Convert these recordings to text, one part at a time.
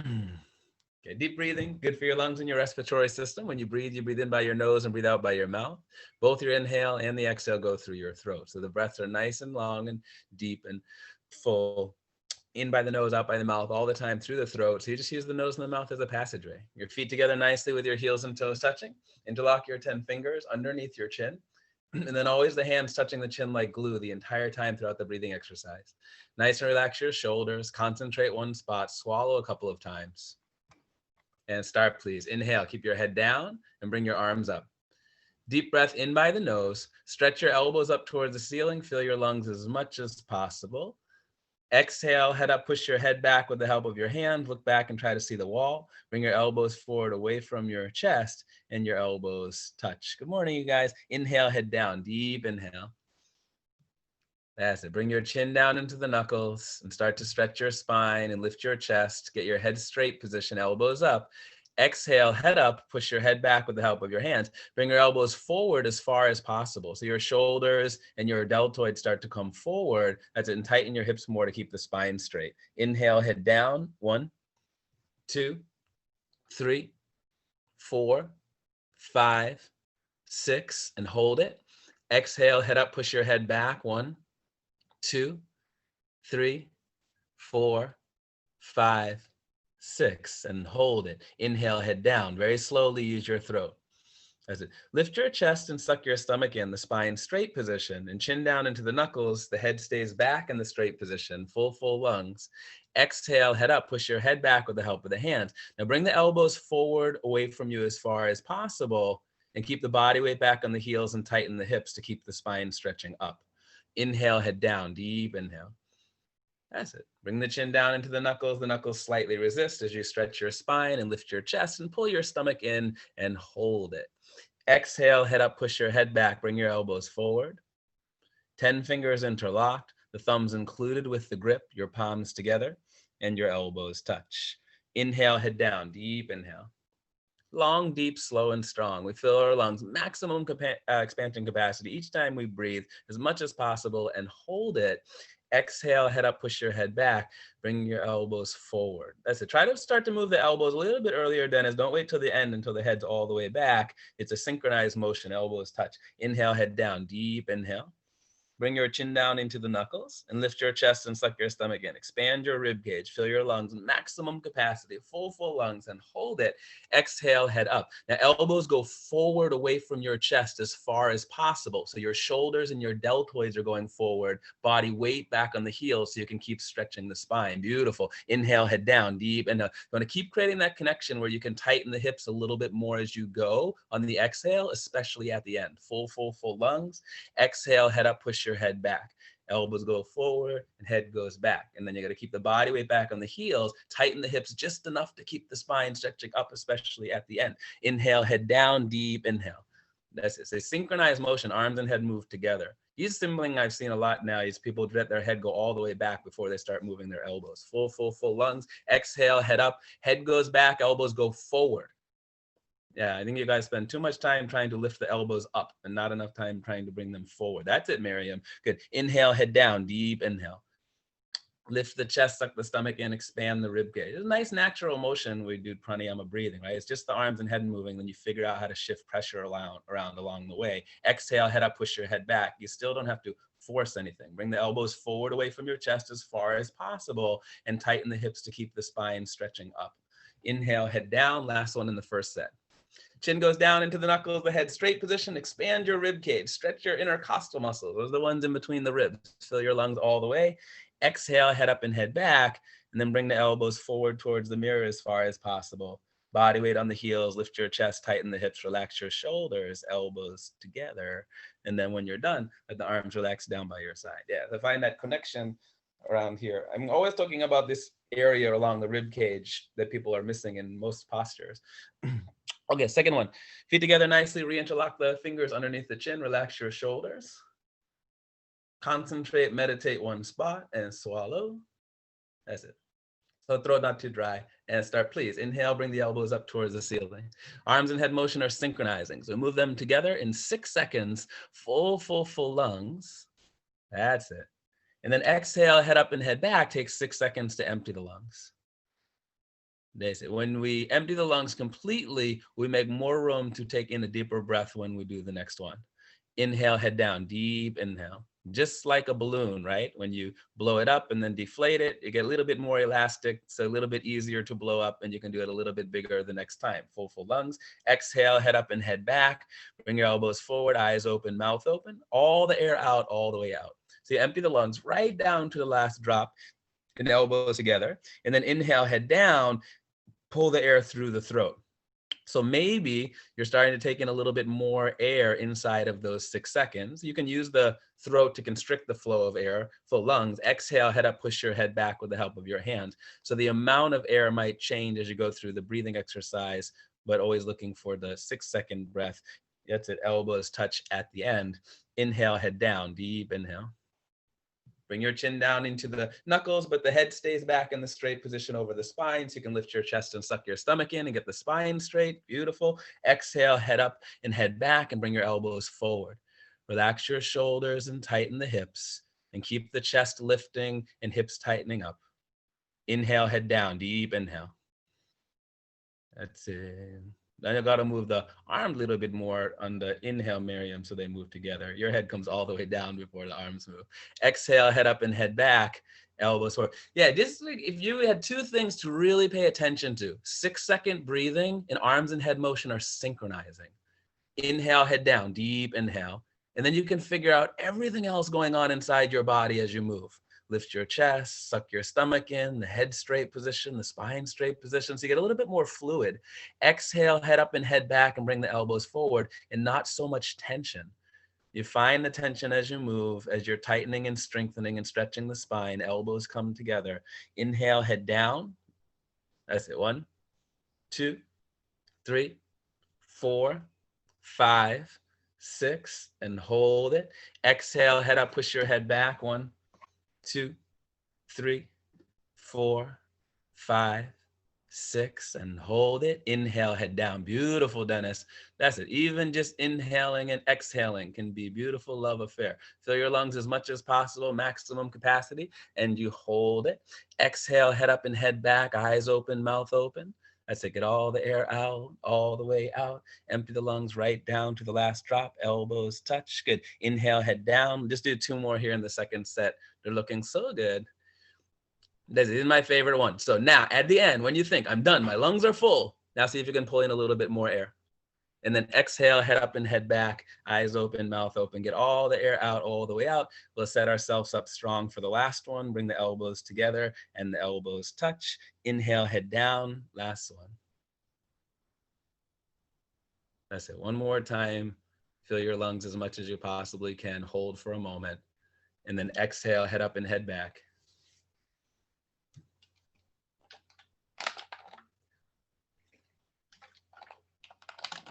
Okay, deep breathing, good for your lungs and your respiratory system. When you breathe in by your nose and breathe out by your mouth. Both your inhale and the exhale go through your throat. So the breaths are nice and long and deep and full. In by the nose, out by the mouth, all the time through the throat. So you just use the nose and the mouth as a passageway. Your feet together nicely with your heels and toes touching. Interlock your 10 fingers underneath your chin. And then always the hands touching the chin like glue the entire time throughout the breathing exercise. Nice and relax your shoulders. Concentrate one spot. Swallow a couple of times. And start, please. Inhale, keep your head down and bring your arms up. Deep breath in by the nose. Stretch your elbows up towards the ceiling. Fill your lungs as much as possible. Exhale, head up, push your head back with the help of your hands. Look back and try to see the wall. Bring your elbows forward away from your chest and your elbows touch. Good morning, you guys. Inhale, head down, deep inhale. That's it. Bring your chin down into the knuckles and start to stretch your spine and lift your chest. Get your head straight position, elbows up. Exhale, head up, push your head back with the help of your hands. Bring your elbows forward as far as possible. So your shoulders and your deltoid start to come forward. That's it, and tighten your hips more to keep the spine straight. Inhale, head down. 1, 2, 3, 4, 5, 6, and hold it. Exhale, head up, push your head back. 1, 2, 3, 4, 5, 6, and hold it. Inhale, head down. Very slowly, use your throat. That's it. Lift your chest and suck your stomach in, the spine straight position, and chin down into the knuckles. The head stays back in the straight position, full lungs. Exhale, head up, push your head back with the help of the hands. Now bring the elbows forward away from you as far as possible, and keep the body weight back on the heels and tighten the hips to keep the spine stretching up. Inhale, head down, deep inhale. That's it. Bring the chin down into the knuckles slightly resist as you stretch your spine and lift your chest and pull your stomach in and hold it. Exhale, head up, push your head back, bring your elbows forward. 10 fingers interlocked, the thumbs included with the grip, your palms together, and your elbows touch. Inhale, head down, deep inhale. Long, deep, slow, and strong. We fill our lungs maximum expansion capacity each time we breathe as much as possible and hold it. Exhale, head up, push your head back, bring your elbows forward. That's it. Try to start to move the elbows a little bit earlier, Dennis. Don't wait till the end until the head's all the way back. It's a synchronized motion, elbows touch. Inhale, head down, deep inhale. Bring your chin down into the knuckles and lift your chest and suck your stomach in. Expand your rib cage, fill your lungs, maximum capacity, full lungs, and hold it. Exhale, head up. Now elbows go forward away from your chest as far as possible. So your shoulders and your deltoids are going forward, body weight back on the heels so you can keep stretching the spine. Beautiful. Inhale, head down, deep. And you want to keep creating that connection where you can tighten the hips a little bit more as you go on the exhale, especially at the end. Full lungs. Exhale, head up, push your head back. Elbows go forward and head goes back. And then you got to keep the body weight back on the heels, tighten the hips just enough to keep the spine stretching up, especially at the end. Inhale, head down, deep inhale. That's it. So synchronized motion, arms and head move together. This something I've seen a lot now is people let their head go all the way back before they start moving their elbows. Full lungs. Exhale, head up, head goes back, elbows go forward. Yeah, I think you guys spend too much time trying to lift the elbows up and not enough time trying to bring them forward. That's it, Miriam. Good. Inhale, head down, deep inhale. Lift the chest, suck the stomach in, expand the rib cage. It's a nice natural motion we do pranayama breathing, right? It's just the arms and head moving, then you figure out how to shift pressure around along the way. Exhale, head up, push your head back. You still don't have to force anything. Bring the elbows forward away from your chest as far as possible and tighten the hips to keep the spine stretching up. Inhale, head down. Last one in the first set. Chin goes down into the knuckles, the head straight position, expand your rib cage, stretch your intercostal muscles. Those are the ones in between the ribs. Fill your lungs all the way. Exhale, head up and head back, and then bring the elbows forward towards the mirror as far as possible. Body weight on the heels, lift your chest, tighten the hips, relax your shoulders, elbows together. And then when you're done, let the arms relax down by your side. Yeah, to find that connection around here. I'm always talking about this area along the rib cage that people are missing in most postures. Okay, second one. Feet together nicely, re-interlock the fingers underneath the chin, relax your shoulders. Concentrate, meditate one spot and swallow. That's it. So throat not too dry and start, please. Inhale, bring the elbows up towards the ceiling. Arms and head motion are synchronizing. So move them together in 6 seconds, full lungs. That's it. And then exhale, head up and head back. Take 6 seconds to empty the lungs. When we empty the lungs completely, we make more room to take in a deeper breath when we do the next one. Inhale, head down, deep inhale. Just like a balloon, right? When you blow it up and then deflate it, you get a little bit more elastic, so a little bit easier to blow up, and you can do it a little bit bigger the next time. Full lungs. Exhale, head up and head back. Bring your elbows forward, eyes open, mouth open. All the air out, all the way out. So you empty the lungs right down to the last drop, and the elbows together. And then inhale, head down, pull the air through the throat. So maybe you're starting to take in a little bit more air inside of those 6 seconds. You can use the throat to constrict the flow of air. Full lungs. Exhale, head up, push your head back with the help of your hands. So the amount of air might change as you go through the breathing exercise, but always looking for the 6-second breath. That's it. Elbows touch at the end. Inhale, head down, deep inhale. Bring your chin down into the knuckles, but the head stays back in the straight position over the spine, so you can lift your chest and suck your stomach in and get the spine straight. Beautiful. Exhale, head up and head back, and bring your elbows forward. Relax your shoulders and tighten the hips, and keep the chest lifting and hips tightening up. Inhale, head down, deep inhale. That's it. Then you got to move the arms a little bit more on the inhale, Miriam, so they move together. Your head comes all the way down before the arms move. Exhale, head up and head back, elbows forward. Yeah, this, if you had 2 things to really pay attention to, 6-second breathing and arms and head motion are synchronizing. Inhale, head down, deep inhale. And then you can figure out everything else going on inside your body as you move. Lift your chest, suck your stomach in, the head straight position, the spine straight position, so you get a little bit more fluid. Exhale, head up and head back, and bring the elbows forward, and not so much tension. You find the tension as you move, as you're tightening and strengthening and stretching the spine, elbows come together. Inhale, head down. That's it. 1, 2, 3, 4, 5, 6, and hold it. Exhale, head up, push your head back. 1, 2, 3, 4, 5, 6, and hold it. Inhale, head down. Beautiful, Dennis. That's it. Even just inhaling and exhaling can be a beautiful love affair. Fill your lungs as much as possible, maximum capacity, and you hold it. Exhale, head up and head back, eyes open, mouth open. That's it. Get all the air out, all the way out. Empty the lungs right down to the last drop. Elbows touch. Good. Inhale, head down. Just do 2 more here in the second set. They're looking so good. This is my favorite one. So now at the end, when you think, I'm done, my lungs are full, now see if you can pull in a little bit more air. And then exhale, head up and head back, eyes open, mouth open. Get all the air out, all the way out. We'll set ourselves up strong for the last one. Bring the elbows together and the elbows touch. Inhale, head down. Last one. That's it. One more time. Fill your lungs as much as you possibly can. Hold for a moment. And then exhale, head up and head back.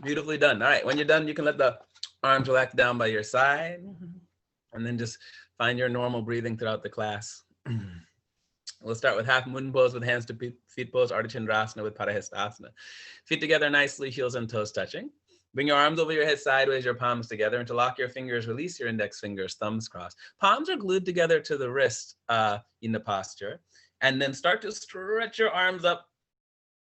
Beautifully done. All right, when you're done, you can let the arms relax down by your side, and then just find your normal breathing throughout the class. We'll start with half moon pose with hands to feet pose, Ardha Chandrasana with Parahastasana. Feet together nicely, heels and toes touching. Bring your arms over your head sideways, your palms together. Interlock your fingers, release your index fingers, thumbs crossed. Palms are glued together to the wrist in the posture. And then start to stretch your arms up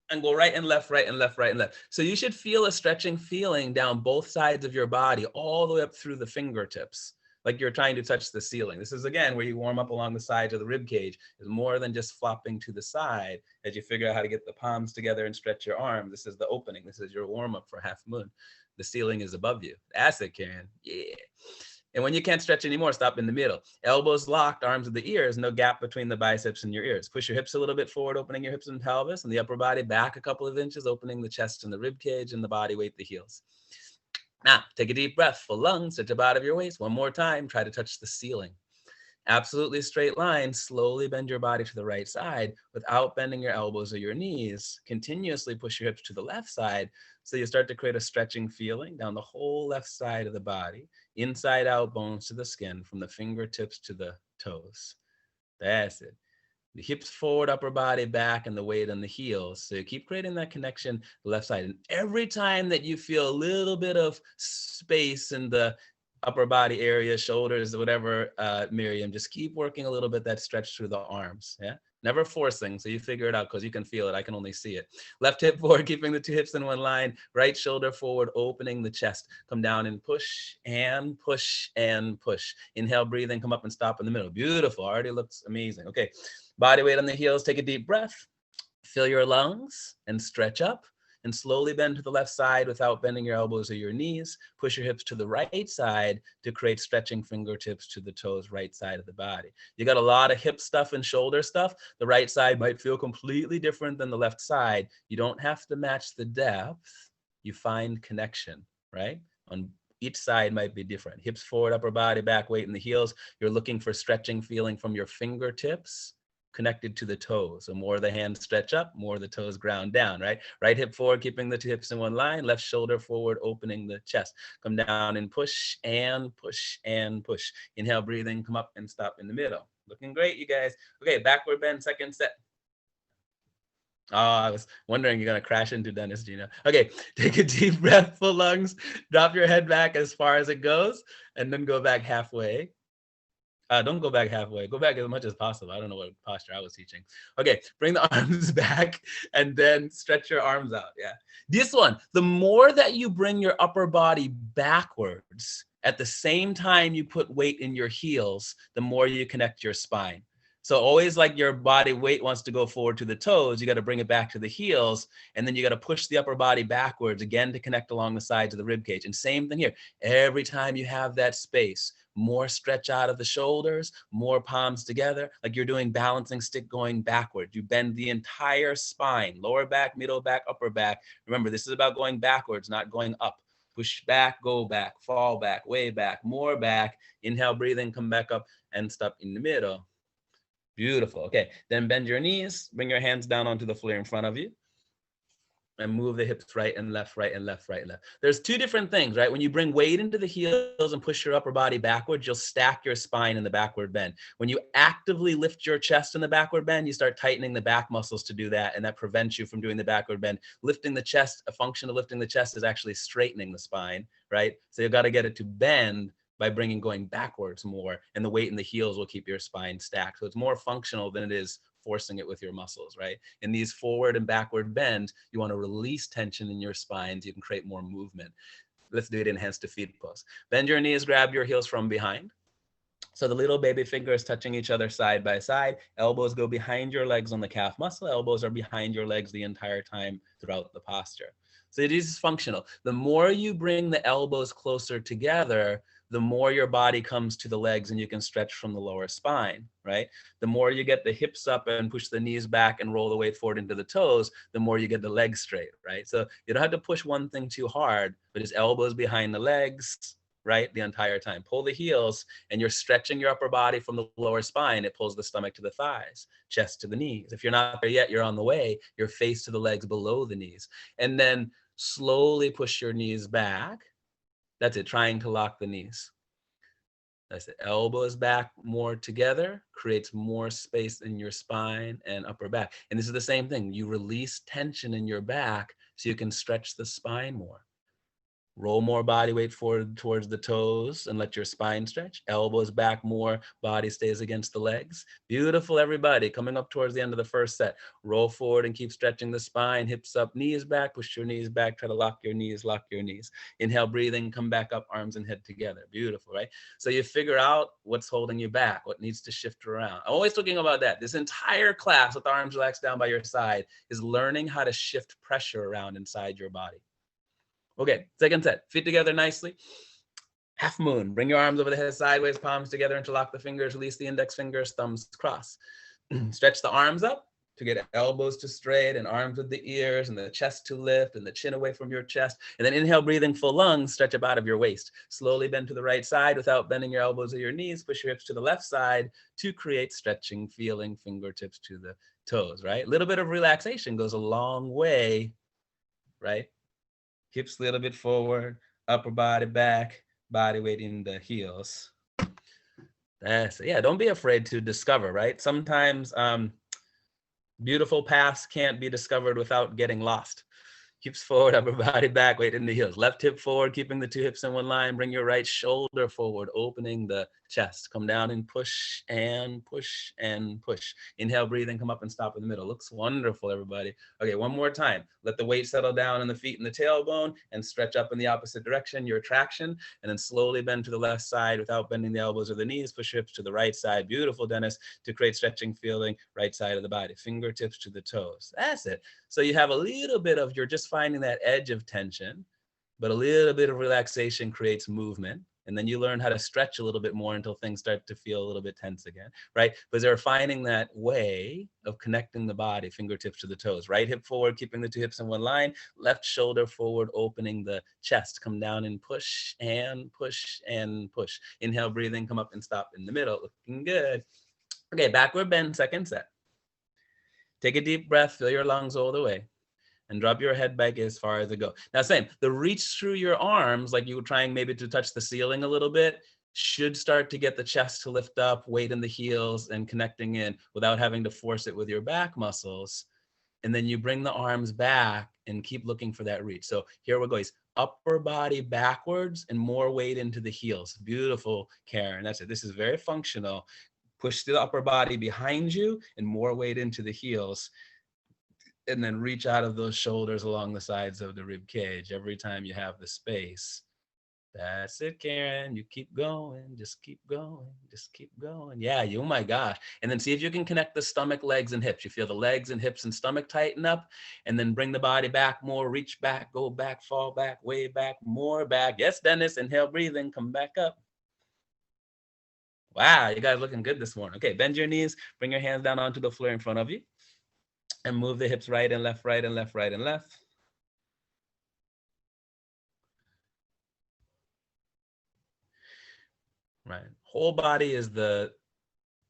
and go right and left, right and left, right and left. So you should feel a stretching feeling down both sides of your body, all the way up through the fingertips, like you're trying to touch the ceiling. This is, again, where you warm up along the sides of the rib cage. Is more than just flopping to the side as you figure out how to get the palms together and stretch your arm. This is the opening. This is your warm up for half moon. The ceiling is above you. That's it, Karen. Yeah. And when you can't stretch anymore, stop in the middle. Elbows locked, arms at the ears, no gap between the biceps and your ears. Push your hips a little bit forward, opening your hips and pelvis, and the upper body back a couple of inches, opening the chest and the rib cage, and the body weight the heels. Now, take a deep breath, full lungs, at the bottom of your waist. One more time, try to touch the ceiling. Absolutely straight line, slowly bend your body to the right side without bending your elbows or your knees. Continuously push your hips to the left side so you start to create a stretching feeling down the whole left side of the body, inside out, bones to the skin, from the fingertips to the toes. That's it. The hips forward, upper body back, and the weight on the heels. So you keep creating that connection left side. And every time that you feel a little bit of space in the upper body area, shoulders, whatever, Miriam, just keep working a little bit that stretch through the arms. Yeah. Never forcing, so you figure it out because you can feel it. I can only see it. Left hip forward, keeping the two hips in one line. Right shoulder forward, opening the chest. Come down and push and push and push. Inhale, breathe in, come up and stop in the middle. Beautiful, already looks amazing. Okay, body weight on the heels, take a deep breath. Fill your lungs and stretch up. And slowly bend to the left side without bending your elbows or your knees. Push your hips to the right side to create stretching fingertips to the toes, right side of the body. You got a lot of hip stuff and shoulder stuff. The right side might feel completely different than the left side. You don't have to match the depth. You find connection, right? On each side might be different. Hips forward, upper body, back, weight in the heels. You're looking for stretching feeling from your fingertips connected to the toes. So more the hands stretch up, more the toes ground down, right? Right hip forward, keeping the two hips in one line. Left shoulder forward, opening the chest. Come down and push and push and push. Inhale, breathing, come up and stop in the middle. Looking great, you guys. Okay, backward bend, second set. Oh, I was wondering you're going to crash into Dennis, Gina. Okay, take a deep breath, full lungs. Drop your head back as far as it goes, and then go back halfway. Don't go back halfway. Go back as much as possible. I don't know what posture I was teaching. Okay, bring the arms back and then stretch your arms out. Yeah. This one, the more that you bring your upper body backwards, at the same time you put weight in your heels, the more you connect your spine. So always like your body weight wants to go forward to the toes, you got to bring it back to the heels, and then you got to push the upper body backwards again to connect along the sides of the rib cage. And same thing here. Every time you have that space, more stretch out of the shoulders, more palms together, like you're doing balancing stick going backward. You bend the entire spine, lower back, middle back, upper back. Remember, this is about going backwards, not going up. Push back, go back, fall back, way back, more back. Inhale, breathe in, come back up and stop in the middle. Beautiful. Okay, then bend your knees, bring your hands down onto the floor in front of you, and move the hips right and left, right and left, right and left. There's two different things, right? When you bring weight into the heels and push your upper body backwards, you'll stack your spine in the backward bend. When you actively lift your chest in the backward bend, you start tightening the back muscles to do that, and that prevents you from doing the backward bend. Lifting the chest, a function of lifting the chest is actually straightening the spine, right? So you've got to get it to bend by going backwards more, and the weight in the heels will keep your spine stacked. So it's more functional than it is forcing it with your muscles, right? In these forward and backward bends, you want to release tension in your spine so you can create more movement. Let's do it in hands to feet pose. Bend your knees, grab your heels from behind. So the little baby fingers touching each other side by side. Elbows go behind your legs on the calf muscle. Elbows are behind your legs the entire time throughout the posture. So it is functional. The more you bring the elbows closer together, the more your body comes to the legs and you can stretch from the lower spine, right? The more you get the hips up and push the knees back and roll the weight forward into the toes, the more you get the legs straight, right? So you don't have to push one thing too hard, but just elbows behind the legs, right? The entire time. Pull the heels and you're stretching your upper body from the lower spine. It pulls the stomach to the thighs, chest to the knees. If you're not there yet, you're on the way. Your face to the legs below the knees. And then slowly push your knees back. That's it, trying to lock the knees. That's it. Elbows back more together, creates more space in your spine and upper back. And this is the same thing. You release tension in your back so you can stretch the spine more. Roll more body weight forward towards the toes and let your spine stretch. Elbows back more, body stays against the legs. Beautiful, everybody. Coming up towards the end of the first set. Roll forward and keep stretching the spine. Hips up, knees back. Push your knees back. Try to lock your knees, lock your knees. Inhale, breathing, come back up, arms and head together. Beautiful, right? So you figure out what's holding you back, what needs to shift around. I'm always talking about that. This entire class with the arms relaxed down by your side is learning how to shift pressure around inside your body. Okay, second set, feet together nicely. Half moon, bring your arms over the head sideways, palms together, interlock the fingers, release the index fingers, thumbs cross. Stretch the arms up to get elbows to straight and arms with the ears and the chest to lift and the chin away from your chest. And then inhale, breathing full lungs, stretch up out of your waist. Slowly bend to the right side without bending your elbows or your knees. Push your hips to the left side to create stretching, feeling fingertips to the toes, right? A little bit of relaxation goes a long way, right? Hips a little bit forward, upper body back, body weight in the heels. That's it. Yeah, don't be afraid to discover, right? Sometimes beautiful paths can't be discovered without getting lost. Hips forward, upper body back, weight in the heels. Left hip forward, keeping the two hips in one line. Bring your right shoulder forward, opening the chest. Come down and push and push and push. Inhale, breathe, and come up and stop in the middle. Looks wonderful, everybody. Okay, one more time. Let the weight settle down in the feet and the tailbone and stretch up in the opposite direction, your traction, and then slowly bend to the left side without bending the elbows or the knees. Push hips to the right side. Beautiful, Dennis, to create stretching feeling right side of the body. Fingertips to the toes. That's it. So you have a little bit of, you're just finding that edge of tension, but a little bit of relaxation creates movement. And then you learn how to stretch a little bit more until things start to feel a little bit tense again, right? But they're finding that way of connecting the body, fingertips to the toes. Right hip forward, keeping the two hips in one line. Left shoulder forward, opening the chest. Come down and push and push and push. Inhale, breathing, come up and stop in the middle. Looking good. Okay, backward bend, second set. Take a deep breath, fill your lungs all the way, and drop your head back as far as it goes. Now, same, the reach through your arms, like you were trying maybe to touch the ceiling a little bit, should start to get the chest to lift up, weight in the heels, and connecting in without having to force it with your back muscles. And then you bring the arms back and keep looking for that reach. So here we go. Upper body backwards and more weight into the heels. Beautiful, Karen. That's it. This is very functional. Push the upper body behind you and more weight into the heels. And then reach out of those shoulders along the sides of the rib cage every time you have the space. That's it, Karen. You keep going, just keep going, just keep going. Yeah, oh my gosh. And then see if you can connect the stomach, legs, and hips. You feel the legs and hips and stomach tighten up, and then bring the body back more, reach back, go back, fall back, way back, more back. Yes, Dennis, inhale, breathing, come back up. Wow, you guys looking good this morning. Okay, bend your knees, bring your hands down onto the floor in front of you, and move the hips right and left, right and left, right and left. Right. Whole body is the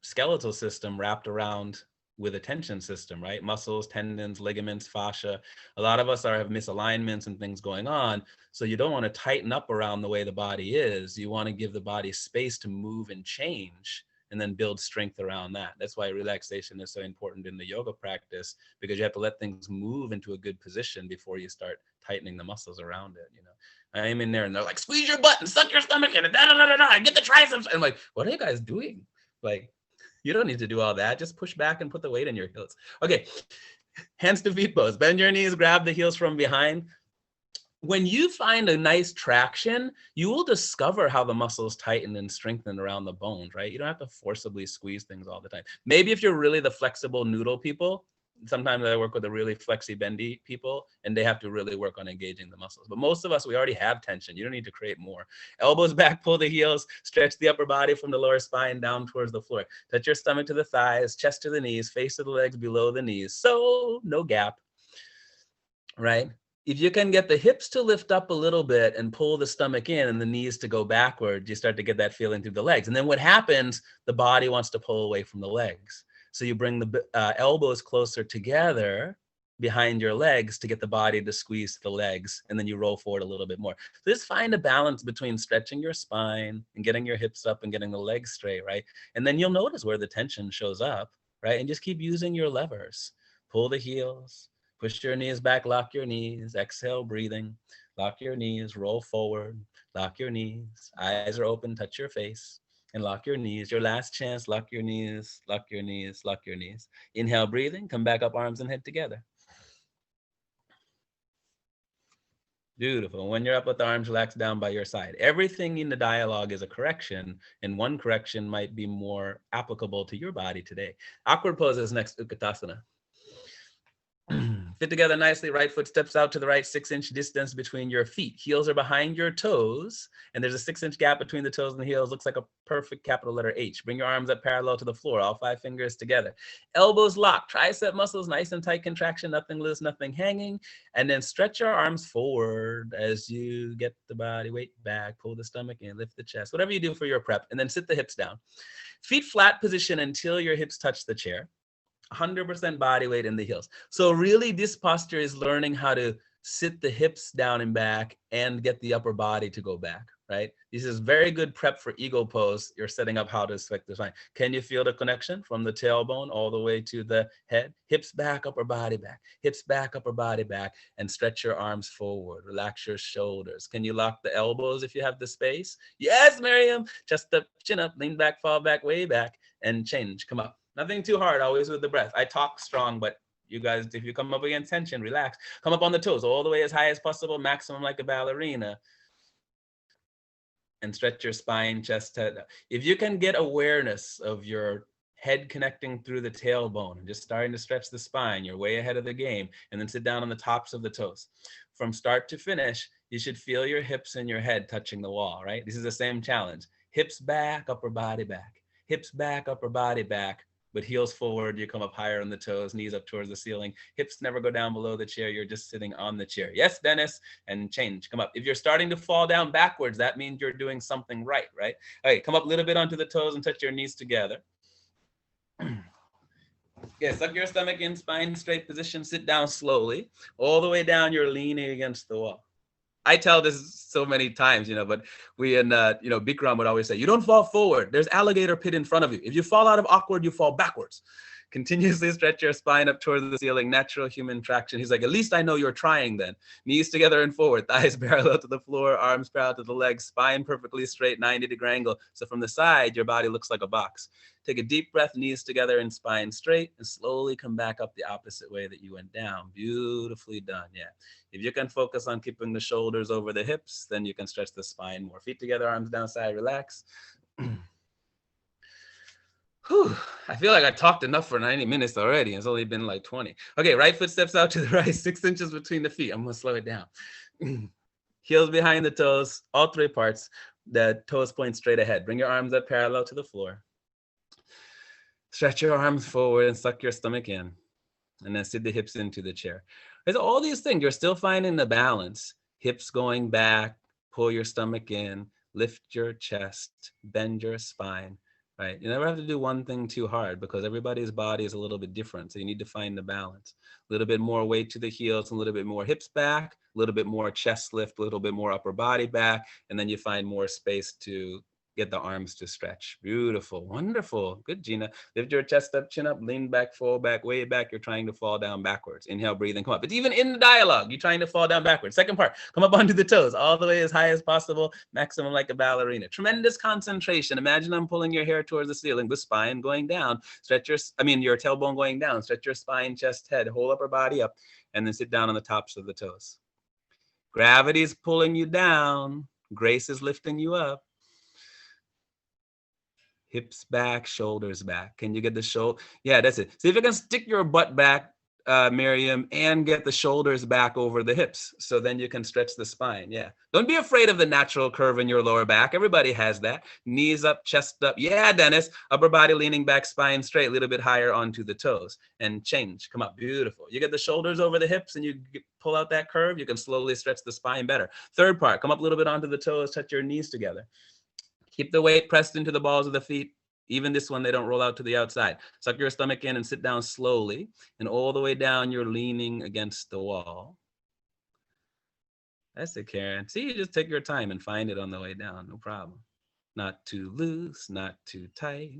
skeletal system wrapped around with a tension system, right? Muscles, tendons, ligaments, fascia. A lot of us have misalignments and things going on. So you don't want to tighten up around the way the body is. You want to give the body space to move and change, and then build strength around that. That's why relaxation is so important in the yoga practice, because you have to let things move into a good position before you start tightening the muscles around it. You know, I'm in there and they're like, squeeze your butt and suck your stomach in, and get the triceps. And I'm like, what are you guys doing? Like, you don't need to do all that. Just push back and put the weight in your heels. Okay, hands to feet pose. Bend your knees, grab the heels from behind. When you find a nice traction, you will discover how the muscles tighten and strengthen around the bones, right? You don't have to forcibly squeeze things all the time. Maybe if you're really the flexible noodle people, sometimes I work with the really flexy bendy people, and they have to really work on engaging the muscles. But most of us, we already have tension. You don't need to create more. Elbows back, pull the heels, stretch the upper body from the lower spine down towards the floor. Touch your stomach to the thighs, chest to the knees, face to the legs below the knees. So no gap, right? If you can get the hips to lift up a little bit and pull the stomach in and the knees to go backward, you start to get that feeling through the legs. And then what happens, the body wants to pull away from the legs. So you bring the elbows closer together behind your legs to get the body to squeeze the legs, and then you roll forward a little bit more. So just find a balance between stretching your spine and getting your hips up and getting the legs straight, right? And then you'll notice where the tension shows up, right? And just keep using your levers. Pull the heels, push your knees back, lock your knees, exhale, breathing, lock your knees, roll forward, lock your knees, eyes are open, touch your face, and lock your knees. Your last chance, lock your knees, lock your knees, lock your knees. Inhale, breathing, come back up, arms and head together. Beautiful. When you're up with the arms relaxed down by your side, everything in the dialogue is a correction, and one correction might be more applicable to your body today. Awkward pose is next, Utkatasana. Fit together nicely, right foot steps out to the right, 6-inch distance between your feet. Heels are behind your toes, and there's a 6-inch gap between the toes and the heels. Looks like a perfect capital letter H. Bring your arms up parallel to the floor, all 5 fingers together. Elbows locked, tricep muscles nice and tight contraction, nothing loose, nothing hanging. And then stretch your arms forward as you get the body weight back, pull the stomach in, lift the chest, whatever you do for your prep, and then sit the hips down. Feet flat position until your hips touch the chair. 100% body weight in the heels. So really this posture is learning how to sit the hips down and back and get the upper body to go back, right? This is very good prep for eagle pose. You're setting up how to expect the spine. Can you feel the connection from the tailbone all the way to the head? Hips back, upper body back. Hips back, upper body back. And stretch your arms forward. Relax your shoulders. Can you lock the elbows if you have the space? Yes, Miriam. Chest up, chin up, lean back, fall back, way back, and change. Come up. Nothing too hard, always with the breath. I talk strong, but you guys, if you come up against tension, relax. Come up on the toes all the way as high as possible, maximum like a ballerina. And stretch your spine, chest, head. If you can get awareness of your head connecting through the tailbone and just starting to stretch the spine, you're way ahead of the game. And then sit down on the tops of the toes. From start to finish, you should feel your hips and your head touching the wall, right? This is the same challenge. Hips back, upper body back. Hips back, upper body back. But heels forward, you come up higher on the toes, knees up towards the ceiling. Hips never go down below the chair. You're just sitting on the chair. Yes, Dennis, and change. Come up. If you're starting to fall down backwards, that means you're doing something right? Okay, come up a little bit onto the toes and touch your knees together. Yeah, suck your stomach in, spine straight position. Sit down slowly. All the way down, you're leaning against the wall. I tell this so many times, but we and, Bikram would always say, you don't fall forward. There's alligator pit in front of you. If you fall out of awkward, you fall backwards. Continuously stretch your spine up towards the ceiling, natural human traction. He's like, at least I know you're trying then. Knees together and forward, thighs parallel to the floor, arms parallel to the legs, spine perfectly straight, 90-degree angle. So from the side, your body looks like a box. Take a deep breath, knees together and spine straight, and slowly come back up the opposite way that you went down. Beautifully done, yeah. If you can focus on keeping the shoulders over the hips, then you can stretch the spine more. Feet together, arms down, side, relax. Whew, I feel like I talked enough for 90 minutes already. It's only been like 20. Okay, right foot steps out to the right, 6 inches between the feet. I'm gonna slow it down. Heels behind the toes, all three parts. The toes point straight ahead. Bring your arms up parallel to the floor. Stretch your arms forward and suck your stomach in. And then sit the hips into the chair. There's all these things. You're still finding the balance. Hips going back, pull your stomach in, lift your chest, bend your spine. Right? You never have to do one thing too hard because everybody's body is a little bit different. So you need to find the balance. A little bit more weight to the heels, a little bit more hips back, a little bit more chest lift, a little bit more upper body back. And then you find more space to get the arms to stretch. Beautiful. Wonderful. Good, Gina. Lift your chest up, chin up, lean back, fall back, way back. You're trying to fall down backwards. Inhale, breathe, and come up. But even in the dialogue, you're trying to fall down backwards. Second part, come up onto the toes, all the way as high as possible, maximum like a ballerina. Tremendous concentration. Imagine I'm pulling your hair towards the ceiling, the spine going down. Stretch your tailbone going down. Stretch your spine, chest, head, whole upper body up, and then sit down on the tops of the toes. Gravity's pulling you down. Grace is lifting you up. Hips back, shoulders back. Can you get the shoulder? Yeah, that's it. See if you can stick your butt back, Miriam, and get the shoulders back over the hips. So then you can stretch the spine. Yeah. Don't be afraid of the natural curve in your lower back. Everybody has that. Knees up, chest up. Yeah, Dennis. Upper body leaning back, spine straight, a little bit higher onto the toes. And change. Come up. Beautiful. You get the shoulders over the hips and you pull out that curve. You can slowly stretch the spine better. Third part. Come up a little bit onto the toes. Touch your knees together. Keep the weight pressed into the balls of the feet. Even this one, they don't roll out to the outside. Suck your stomach in and sit down slowly. And all the way down, you're leaning against the wall. That's it, Karen. See, you just take your time and find it on the way down. No problem. Not too loose, not too tight.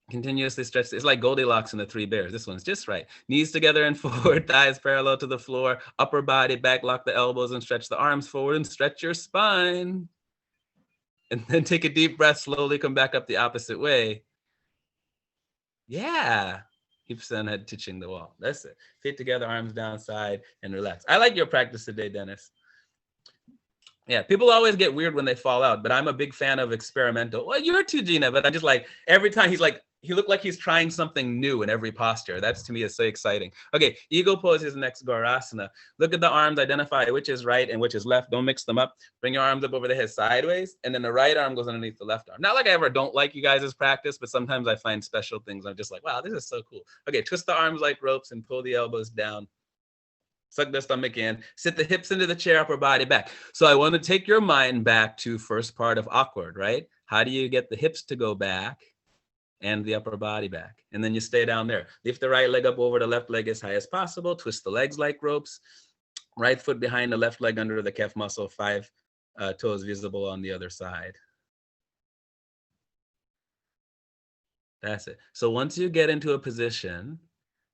Continuously stretch. It's like Goldilocks and the Three Bears. This one's just right. Knees together and forward, thighs parallel to the floor. Upper body back, lock the elbows and stretch the arms forward and stretch your spine. And then take a deep breath, slowly come back up the opposite way. Yeah. Hips and head touching the wall. That's it. Feet together, arms down, side, and relax. I like your practice today, Dennis. Yeah, people always get weird when they fall out, but I'm a big fan of experimental. Well, you're too, Gina, but I just like, every time he looked like he's trying something new in every posture. That's, to me, is so exciting. Okay, eagle pose is next, Gorasana. Look at the arms, identify which is right and which is left. Don't mix them up. Bring your arms up over the head sideways, and then the right arm goes underneath the left arm. Not like I ever don't like you guys' practice, but sometimes I find special things. I'm just like, wow, this is so cool. Okay, twist the arms like ropes and pull the elbows down. Suck the stomach in, sit the hips into the chair, upper body back. So I want to take your mind back to first part of awkward, right? How do you get the hips to go back and the upper body back? And then you stay down there. Lift the right leg up over the left leg as high as possible. Twist the legs like ropes. Right foot behind the left leg under the calf muscle, 5 toes visible on the other side. That's it. So once you get into a position,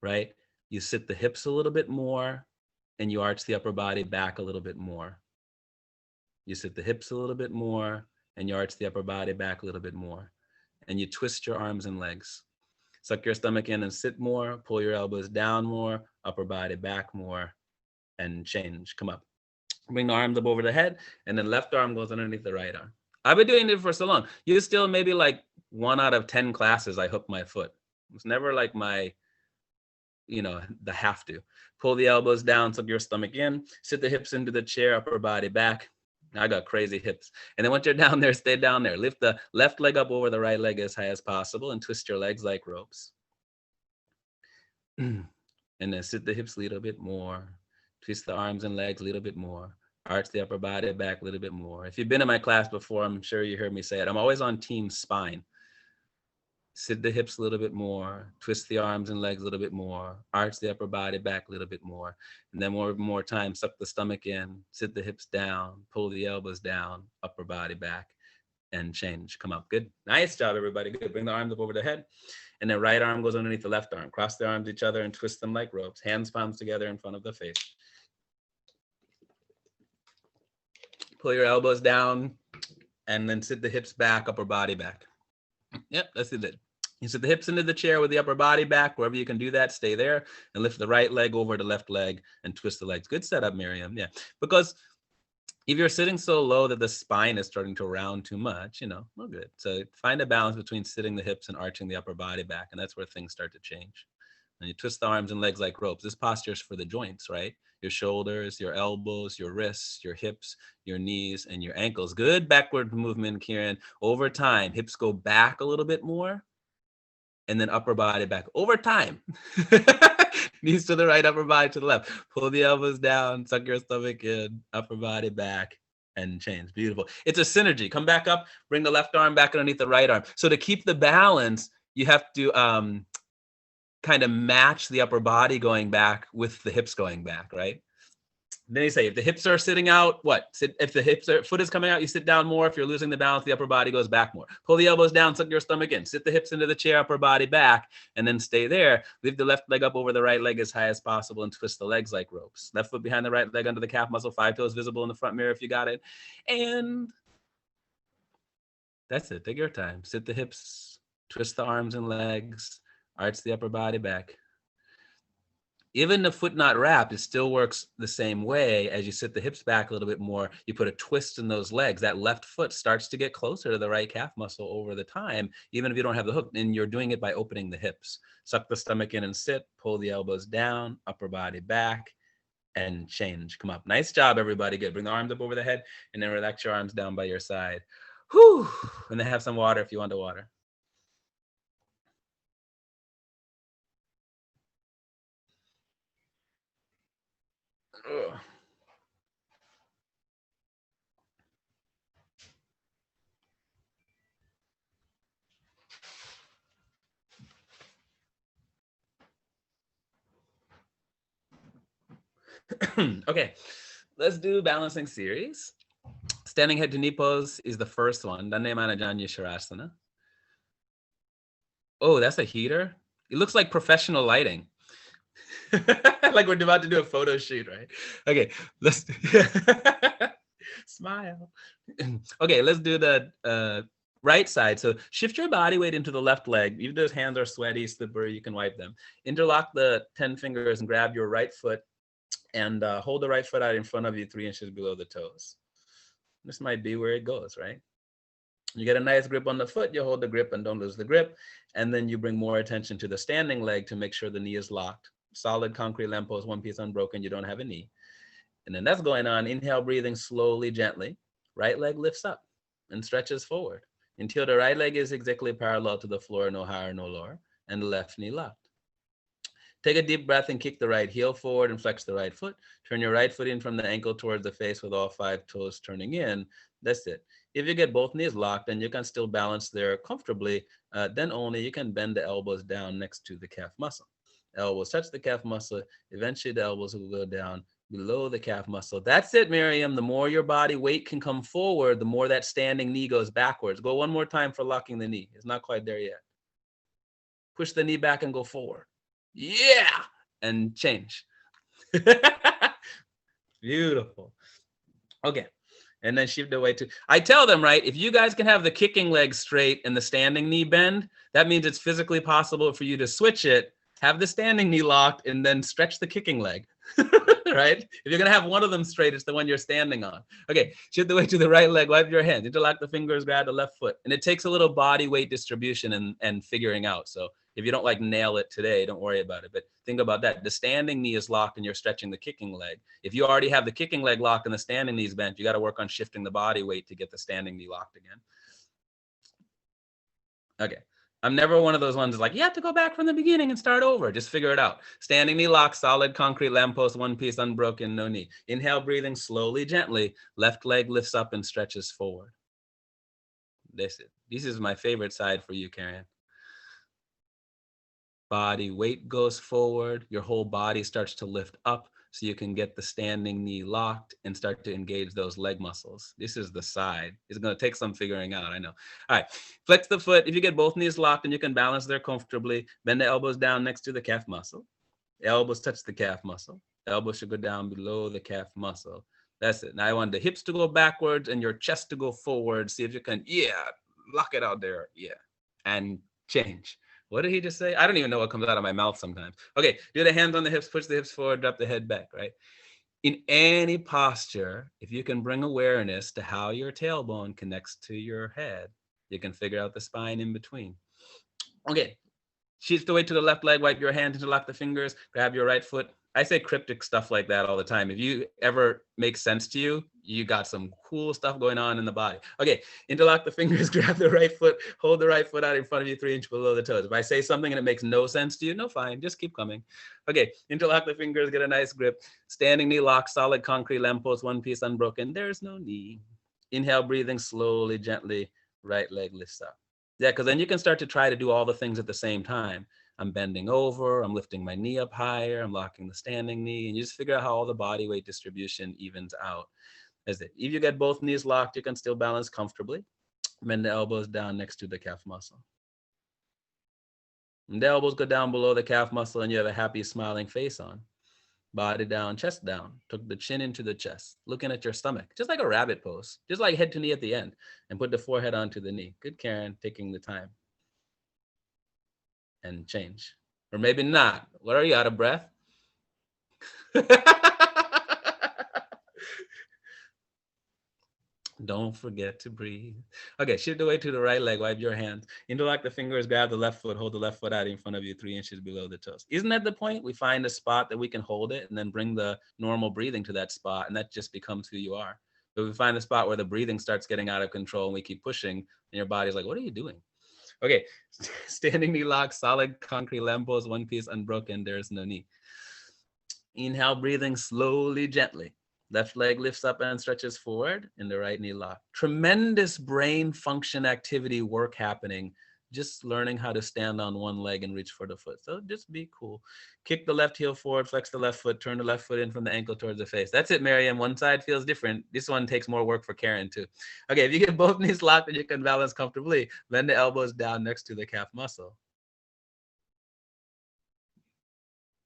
right, you sit the hips a little bit more and you arch the upper body back a little bit more. You sit the hips a little bit more and you arch the upper body back a little bit more. And you twist your arms and legs. Suck your stomach in and sit more, pull your elbows down more, upper body back more, and change. Come up. Bring the arms up over the head, and then left arm goes underneath the right arm. I've been doing it for so long. You still maybe like 1 out of 10 classes, I hook my foot. It's never like my, the have to. Pull the elbows down, suck your stomach in, sit the hips into the chair, upper body back. I got crazy hips. And then once you're down there, stay down there. Lift the left leg up over the right leg as high as possible and twist your legs like ropes. And then sit the hips a little bit more. Twist the arms and legs a little bit more. Arch the upper body back a little bit more. If you've been in my class before, I'm sure you heard me say it. I'm always on team spine. Sit the hips a little bit more. Twist the arms and legs a little bit more. Arch the upper body back a little bit more. And then one more time, suck the stomach in. Sit the hips down. Pull the elbows down. Upper body back. And change. Come up. Good. Nice job, everybody. Good. Bring the arms up over the head. And then right arm goes underneath the left arm. Cross the arms each other and twist them like ropes. Hands, palms together in front of the face. Pull your elbows down and then sit the hips back, upper body back. Yep, that's it. You sit the hips into the chair with the upper body back. Wherever you can do that, stay there and lift the right leg over the left leg and twist the legs. Good setup, Miriam. Yeah, because if you're sitting so low that the spine is starting to round too much, well, good. So find a balance between sitting the hips and arching the upper body back. And that's where things start to change. And you twist the arms and legs like ropes. This posture is for the joints, right? Your shoulders, your elbows, your wrists, your hips, your knees, and your ankles. Good backward movement, Kieran. Over time, hips go back a little bit more, and then upper body back. Over time. Knees to the right, upper body to the left. Pull the elbows down, suck your stomach in, upper body back, and change. Beautiful. It's a synergy. Come back up, bring the left arm back underneath the right arm. So to keep the balance, you have to kind of match the upper body going back with the hips going back, right? Then you say, if the hips are sitting out, what? If the foot is coming out, you sit down more. If you're losing the balance, the upper body goes back more. Pull the elbows down, suck your stomach in. Sit the hips into the chair, upper body back, and then stay there. Lift the left leg up over the right leg as high as possible and twist the legs like ropes. Left foot behind the right leg under the calf muscle, 5 toes visible in the front mirror if you got it. And that's it. Take your time. Sit the hips, twist the arms and legs, arch the upper body back. Even the foot not wrapped, it still works the same way. As you sit the hips back a little bit more, you put a twist in those legs. That left foot starts to get closer to the right calf muscle over the time, even if you don't have the hook, and you're doing it by opening the hips. Suck the stomach in and sit, pull the elbows down, upper body back, and change. Come up. Nice job, everybody. Good. Bring the arms up over the head, and then relax your arms down by your side. Whew. And then have some water if you want the water. Ugh. Okay, let's do balancing series. Standing head to knee pose is the first one. Dandasana Janja Sharasana. Oh, that's a heater. It looks like professional lighting. Like we're about to do a photo shoot, right? Okay, let's smile. Okay, let's do the right side. So shift your body weight into the left leg. Even those hands are sweaty, slippery, you can wipe them. Interlock the 10 fingers and grab your right foot and hold the right foot out in front of you 3 inches below the toes. This might be where it goes, right? You get a nice grip on the foot, you hold the grip and don't lose the grip. And then you bring more attention to the standing leg to make sure the knee is locked. Solid concrete lamppost, one piece unbroken, you don't have a knee. And then that's going on. Inhale, breathing slowly, gently. Right leg lifts up and stretches forward until the right leg is exactly parallel to the floor, no higher, no lower, and the left knee locked. Take a deep breath and kick the right heel forward and flex the right foot. Turn your right foot in from the ankle towards the face with all 5 toes turning in. That's it. If you get both knees locked and you can still balance there comfortably, then only you can bend the elbows down next to the calf muscle. Elbows touch the calf muscle. Eventually the elbows will go down below the calf muscle. That's it, Miriam. The more your body weight can come forward, the more that standing knee goes backwards. Go one more time for locking the knee. It's not quite there yet. Push the knee back and go forward. Yeah. And change. Beautiful. Okay. And then shift the weight to, I tell them, right, if you guys can have the kicking leg straight and the standing knee bend, that means it's physically possible for you to switch it, have the standing knee locked, and then stretch the kicking leg, right? If you're going to have one of them straight, it's the one you're standing on. Okay, shift the weight to the right leg, wipe your hands, interlock the fingers, grab the left foot. And it takes a little body weight distribution and figuring out. So if you don't like nail it today, don't worry about it. But think about that. The standing knee is locked and you're stretching the kicking leg. If you already have the kicking leg locked and the standing knee is bent, you got to work on shifting the body weight to get the standing knee locked again. Okay. I'm never one of those ones that's like, you have to go back from the beginning and start over. Just figure it out. Standing knee locked, solid concrete lamppost, one piece, unbroken, no knee. Inhale, breathing slowly, gently. Left leg lifts up and stretches forward. This is my favorite side for you, Karen. Body weight goes forward, your whole body starts to lift up so you can get the standing knee locked and start to engage those leg muscles. This is the side. It's going to take some figuring out, I know. All right, flex the foot. If you get both knees locked and you can balance there comfortably, bend the elbows down next to the calf muscle. Elbows touch the calf muscle. Elbows should go down below the calf muscle. That's it. Now I want the hips to go backwards and your chest to go forward. See if you can, lock it out there. Yeah, and change. What did he just say? I don't even know what comes out of my mouth sometimes. Okay, do the hands on the hips, push the hips forward, drop the head back, right? In any posture, if you can bring awareness to how your tailbone connects to your head, you can figure out the spine in between. Okay, shift the weight to the left leg, wipe your hands, interlock the fingers, grab your right foot. I say cryptic stuff like that all the time. If you ever make sense to you, you got some cool stuff going on in the body. Okay, interlock the fingers, grab the right foot, hold the right foot out in front of you 3 inches below the toes. If I say something and it makes no sense to you, no, fine, just keep coming. Okay, interlock the fingers, get a nice grip. Standing knee lock, solid concrete lamppost, one piece unbroken. There's no knee. Inhale, breathing slowly, gently, right leg lifts up. Yeah, because then you can start to try to do all the things at the same time. I'm bending over, I'm lifting my knee up higher, I'm locking the standing knee, and you just figure out how all the body weight distribution evens out. If you get both knees locked, you can still balance comfortably. Bend the elbows down next to the calf muscle. And the elbows go down below the calf muscle and you have a happy smiling face on. Body down, chest down. Tuck the chin into the chest, looking at your stomach, just like a rabbit pose, just like head to knee at the end, and put the forehead onto the knee. Good, Karen, taking the time. And change. Or maybe not. What are you, out of breath? Don't forget to breathe. Okay, shift the weight to the right leg, wipe your hands. Interlock the fingers, grab the left foot, hold the left foot out in front of you 3 inches below the toes. Isn't that the point? We find a spot that we can hold it and then bring the normal breathing to that spot, and that just becomes who you are. But we find the spot where the breathing starts getting out of control and we keep pushing, and your body's like, what are you doing? Okay, standing knee lock, solid concrete lamppost, one piece unbroken, there's no knee. Inhale, breathing slowly, gently. Left leg lifts up and stretches forward, and the right knee lock. Tremendous brain function activity work happening, just learning how to stand on one leg and reach for the foot. So just be cool. Kick the left heel forward, flex the left foot, turn the left foot in from the ankle towards the face. That's it, Miriam. One side feels different. This one takes more work for Karen too. Okay, if you get both knees locked and you can balance comfortably, bend the elbows down next to the calf muscle.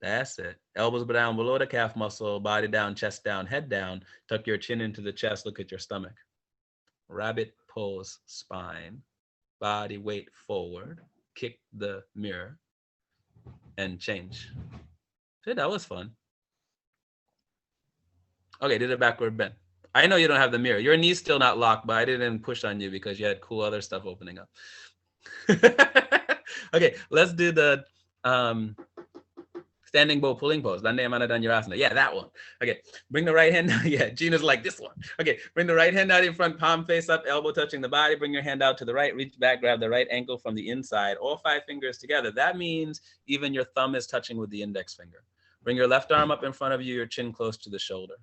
That's it. Elbows down below the calf muscle, body down, chest down, head down. Tuck your chin into the chest, look at your stomach. Rabbit pose, spine. Body weight forward, kick the mirror, and change. See, that was fun. Okay, do the backward bend. I know you don't have the mirror. Your knee's still not locked, but I didn't push on you because you had cool other stuff opening up. Okay, let's do the standing bow pulling pose. Dandasana. Yeah, that one. Okay, bring the right hand down. Yeah, Gina's like this one. Okay, bring the right hand out in front, palm face up, elbow touching the body. Bring your hand out to the right, reach back, grab the right ankle from the inside, all 5 fingers together. That means even your thumb is touching with the index finger. Bring your left arm up in front of you, your chin close to the shoulder.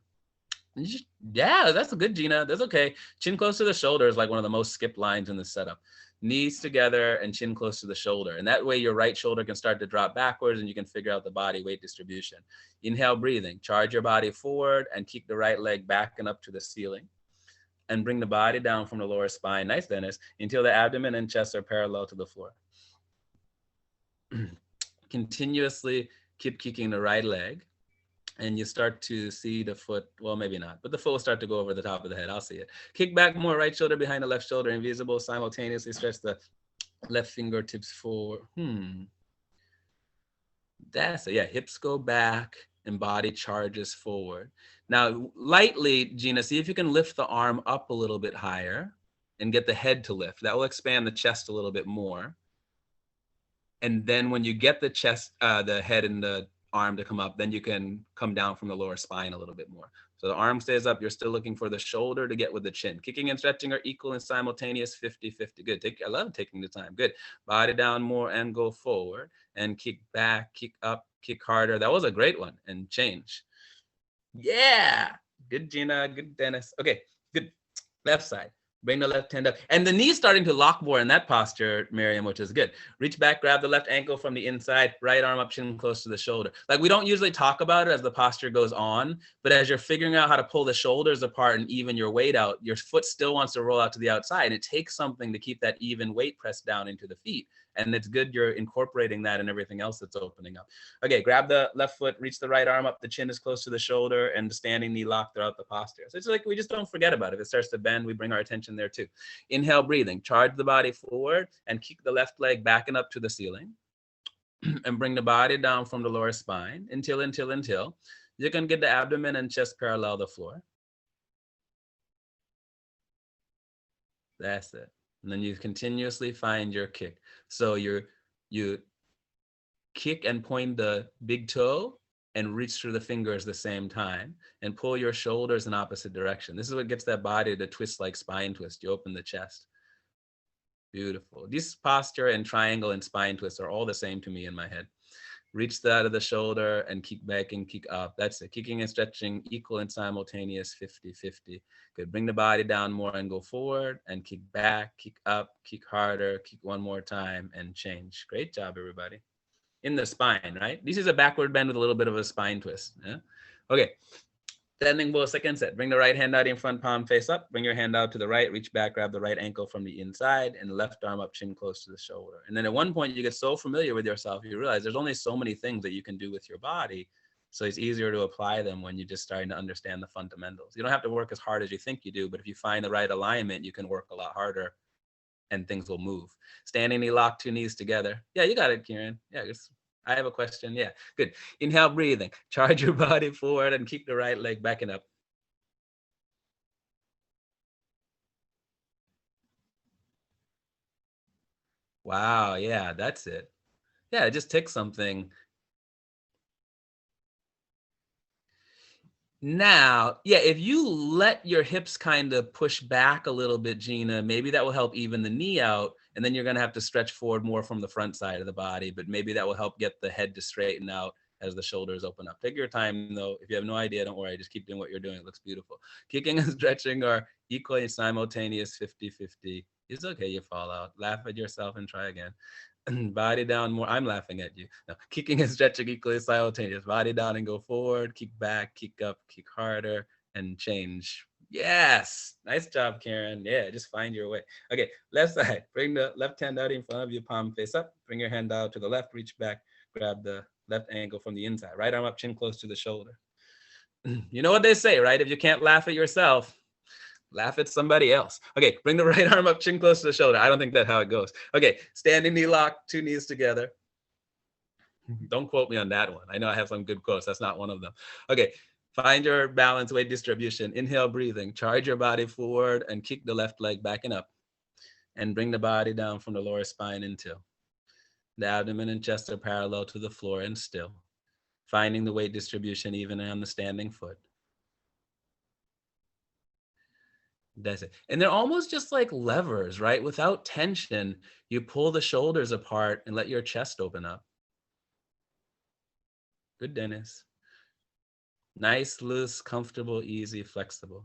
Yeah, that's a good, Gina. That's okay. Chin close to the shoulder is like one of the most skipped lines in the setup. Knees together and chin close to the shoulder. And that way your right shoulder can start to drop backwards and you can figure out the body weight distribution. Inhale, breathing. Charge your body forward and keep the right leg back and up to the ceiling. And bring the body down from the lower spine. Nice, Dennis. Until the abdomen and chest are parallel to the floor. Continuously keep kicking the right leg. And you start to see the foot, well, maybe not, but the foot will start to go over the top of the head. I'll see it. Kick back more, right shoulder behind the left shoulder, invisible, simultaneously stretch the left fingertips forward. That's it. Yeah, hips go back and body charges forward. Now, lightly, Gina, see if you can lift the arm up a little bit higher and get the head to lift. That will expand the chest a little bit more. And then when you get the chest, the head and the arm to come up, then you can come down from the lower spine a little bit more. So the arm stays up. You're still looking for the shoulder to get with the chin. Kicking and stretching are equal and simultaneous, 50-50. Good. I love taking the time. Good. Body down more and go forward and kick back, kick up, kick harder. That was a great one. And change. Yeah. Good, Gina. Good, Dennis. Okay. Good. Left side. Bring the left hand up. And the knee's starting to lock more in that posture, Miriam, which is good. Reach back, grab the left ankle from the inside, right arm up, chin close to the shoulder. Like we don't usually talk about it as the posture goes on, but as you're figuring out how to pull the shoulders apart and even your weight out, your foot still wants to roll out to the outside. And it takes something to keep that even weight pressed down into the feet. And it's good you're incorporating that in everything else that's opening up. Okay, grab the left foot, reach the right arm up, the chin is close to the shoulder, and the standing knee locked throughout the posture. So it's like we just don't forget about it. If it starts to bend, we bring our attention there too. Inhale, breathing. Charge the body forward and kick the left leg back and up to the ceiling. And bring the body down from the lower spine until you can get the abdomen and chest parallel the floor. That's it. And then you continuously find your kick. So you kick and point the big toe and reach through the fingers the same time and pull your shoulders in opposite direction. This is what gets that body to twist like spine twist. You open the chest. Beautiful. This posture and triangle and spine twist are all the same to me in my head. Reach the out of the shoulder and kick back and kick up. That's it. Kicking and stretching equal and simultaneous, 50-50. Good. Bring the body down more and go forward and kick back, kick up, kick harder, kick one more time and change. Great job, everybody. In the spine, right? This is a backward bend with a little bit of a spine twist. Yeah? Okay. Standing bow, second set. Bring the right hand out in front, palm face up. Bring your hand out to the right, reach back, grab the right ankle from the inside and left arm up, chin close to the shoulder. And then at one point you get so familiar with yourself, you realize there's only so many things that you can do with your body. So it's easier to apply them when you're just starting to understand the fundamentals. You don't have to work as hard as you think you do, but if you find the right alignment, you can work a lot harder and things will move. Standing knee lock, two knees together. Yeah, you got it, Kieran. Yeah, I have a question. Yeah, good. Inhale, breathing. Charge your body forward and keep the right leg backing up. Wow, yeah, that's it. Yeah, it just takes something. Now, yeah, if you let your hips kind of push back a little bit, Gina, maybe that will help even the knee out. And then you're going to have to stretch forward more from the front side of the body, but maybe that will help get the head to straighten out as the shoulders open up. Take your time, though. If you have no idea, don't worry. Just keep doing what you're doing. It looks beautiful. Kicking and stretching are equally simultaneous, 50-50. It's okay, you fall out. Laugh at yourself and try again. Body down more. I'm laughing at you. Now, kicking and stretching equally simultaneous. Body down and go forward. Kick back, kick up, kick harder, and change. Yes. Nice job, Karen. Yeah, just find your way. Okay, left side. Bring the left hand out in front of you, palm face up. Bring your hand out to the left, reach back, grab the left ankle from the inside. Right arm up, chin close to the shoulder. You know what they say, right? If you can't laugh at yourself, laugh at somebody else. Okay, bring the right arm up, chin close to the shoulder. I don't think that's how it goes. Okay, standing knee lock, two knees together. Don't quote me on that one. I know I have some good quotes. That's not one of them. Okay, find your balance, weight distribution. Inhale, breathing. Charge your body forward and kick the left leg back and up. And bring the body down from the lower spine until the abdomen and chest are parallel to the floor and still. Finding the weight distribution even on the standing foot. That's it. And they're almost just like levers, right? Without tension, you pull the shoulders apart and let your chest open up. Good, Dennis. Nice, loose, comfortable, easy, flexible.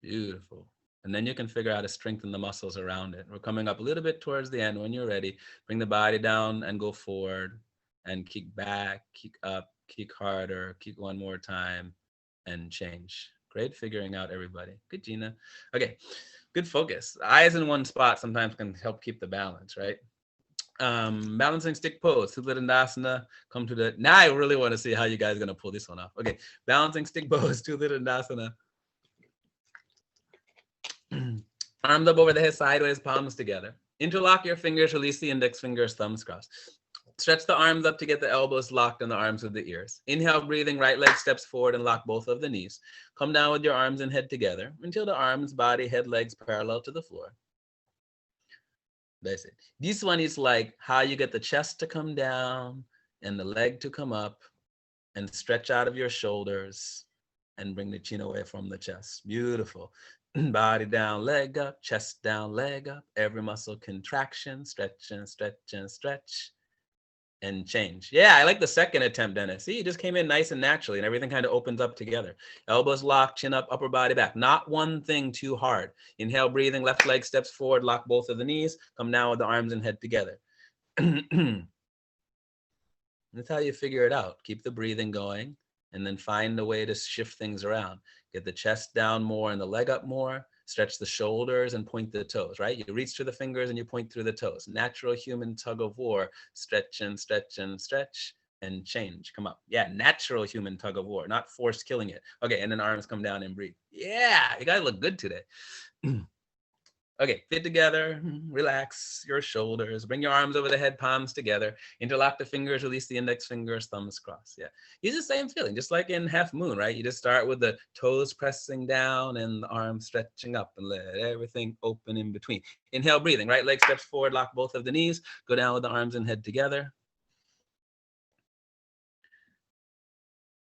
Beautiful. And then you can figure out how to strengthen the muscles around it. We're coming up a little bit towards the end. When you're ready, bring the body down and go forward and kick back, kick up, kick harder, kick one more time and change. Great figuring out, everybody. Good, Gina. Okay, good focus. Eyes in one spot sometimes can help keep the balance, right? Balancing stick pose, Dandasana. Come to the, now I really want to see how you guys are going to pull this one off. Okay, balancing stick pose, Dandasana. Arms up over the head, sideways, palms together. Interlock your fingers, release the index fingers, thumbs crossed. Stretch the arms up to get the elbows locked and the arms with the ears. Inhale, breathing, right leg steps forward and lock both of the knees. Come down with your arms and head together until the arms, body, head, legs parallel to the floor. That's it. This one is like how you get the chest to come down and the leg to come up and stretch out of your shoulders and bring the chin away from the chest. Beautiful. Body down, leg up, chest down, leg up. Every muscle contraction, stretch and stretch and stretch and change. Yeah, I like the second attempt, Dennis. See, it just came in nice and naturally and everything kind of opens up together. Elbows locked, chin up, upper body back. Not one thing too hard. Inhale, breathing, left leg steps forward, lock both of the knees. Come down with the arms and head together. That's how you figure it out. Keep the breathing going and then find a way to shift things around. Get the chest down more and the leg up more. Stretch the shoulders and point the toes, right? You reach through the fingers and you point through the toes. Natural human tug of war. Stretch and stretch and stretch and change. Come up. Yeah, natural human tug of war, not forced killing it. Okay, and then arms come down and breathe. Yeah, you guys look good today. Okay, fit together, relax your shoulders, bring your arms over the head, palms together, interlock the fingers, release the index fingers, thumbs crossed. Yeah, use the same feeling, just like in Half Moon, right? You just start with the toes pressing down and the arms stretching up and let everything open in between. Inhale, breathing, right leg steps forward, lock both of the knees, go down with the arms and head together.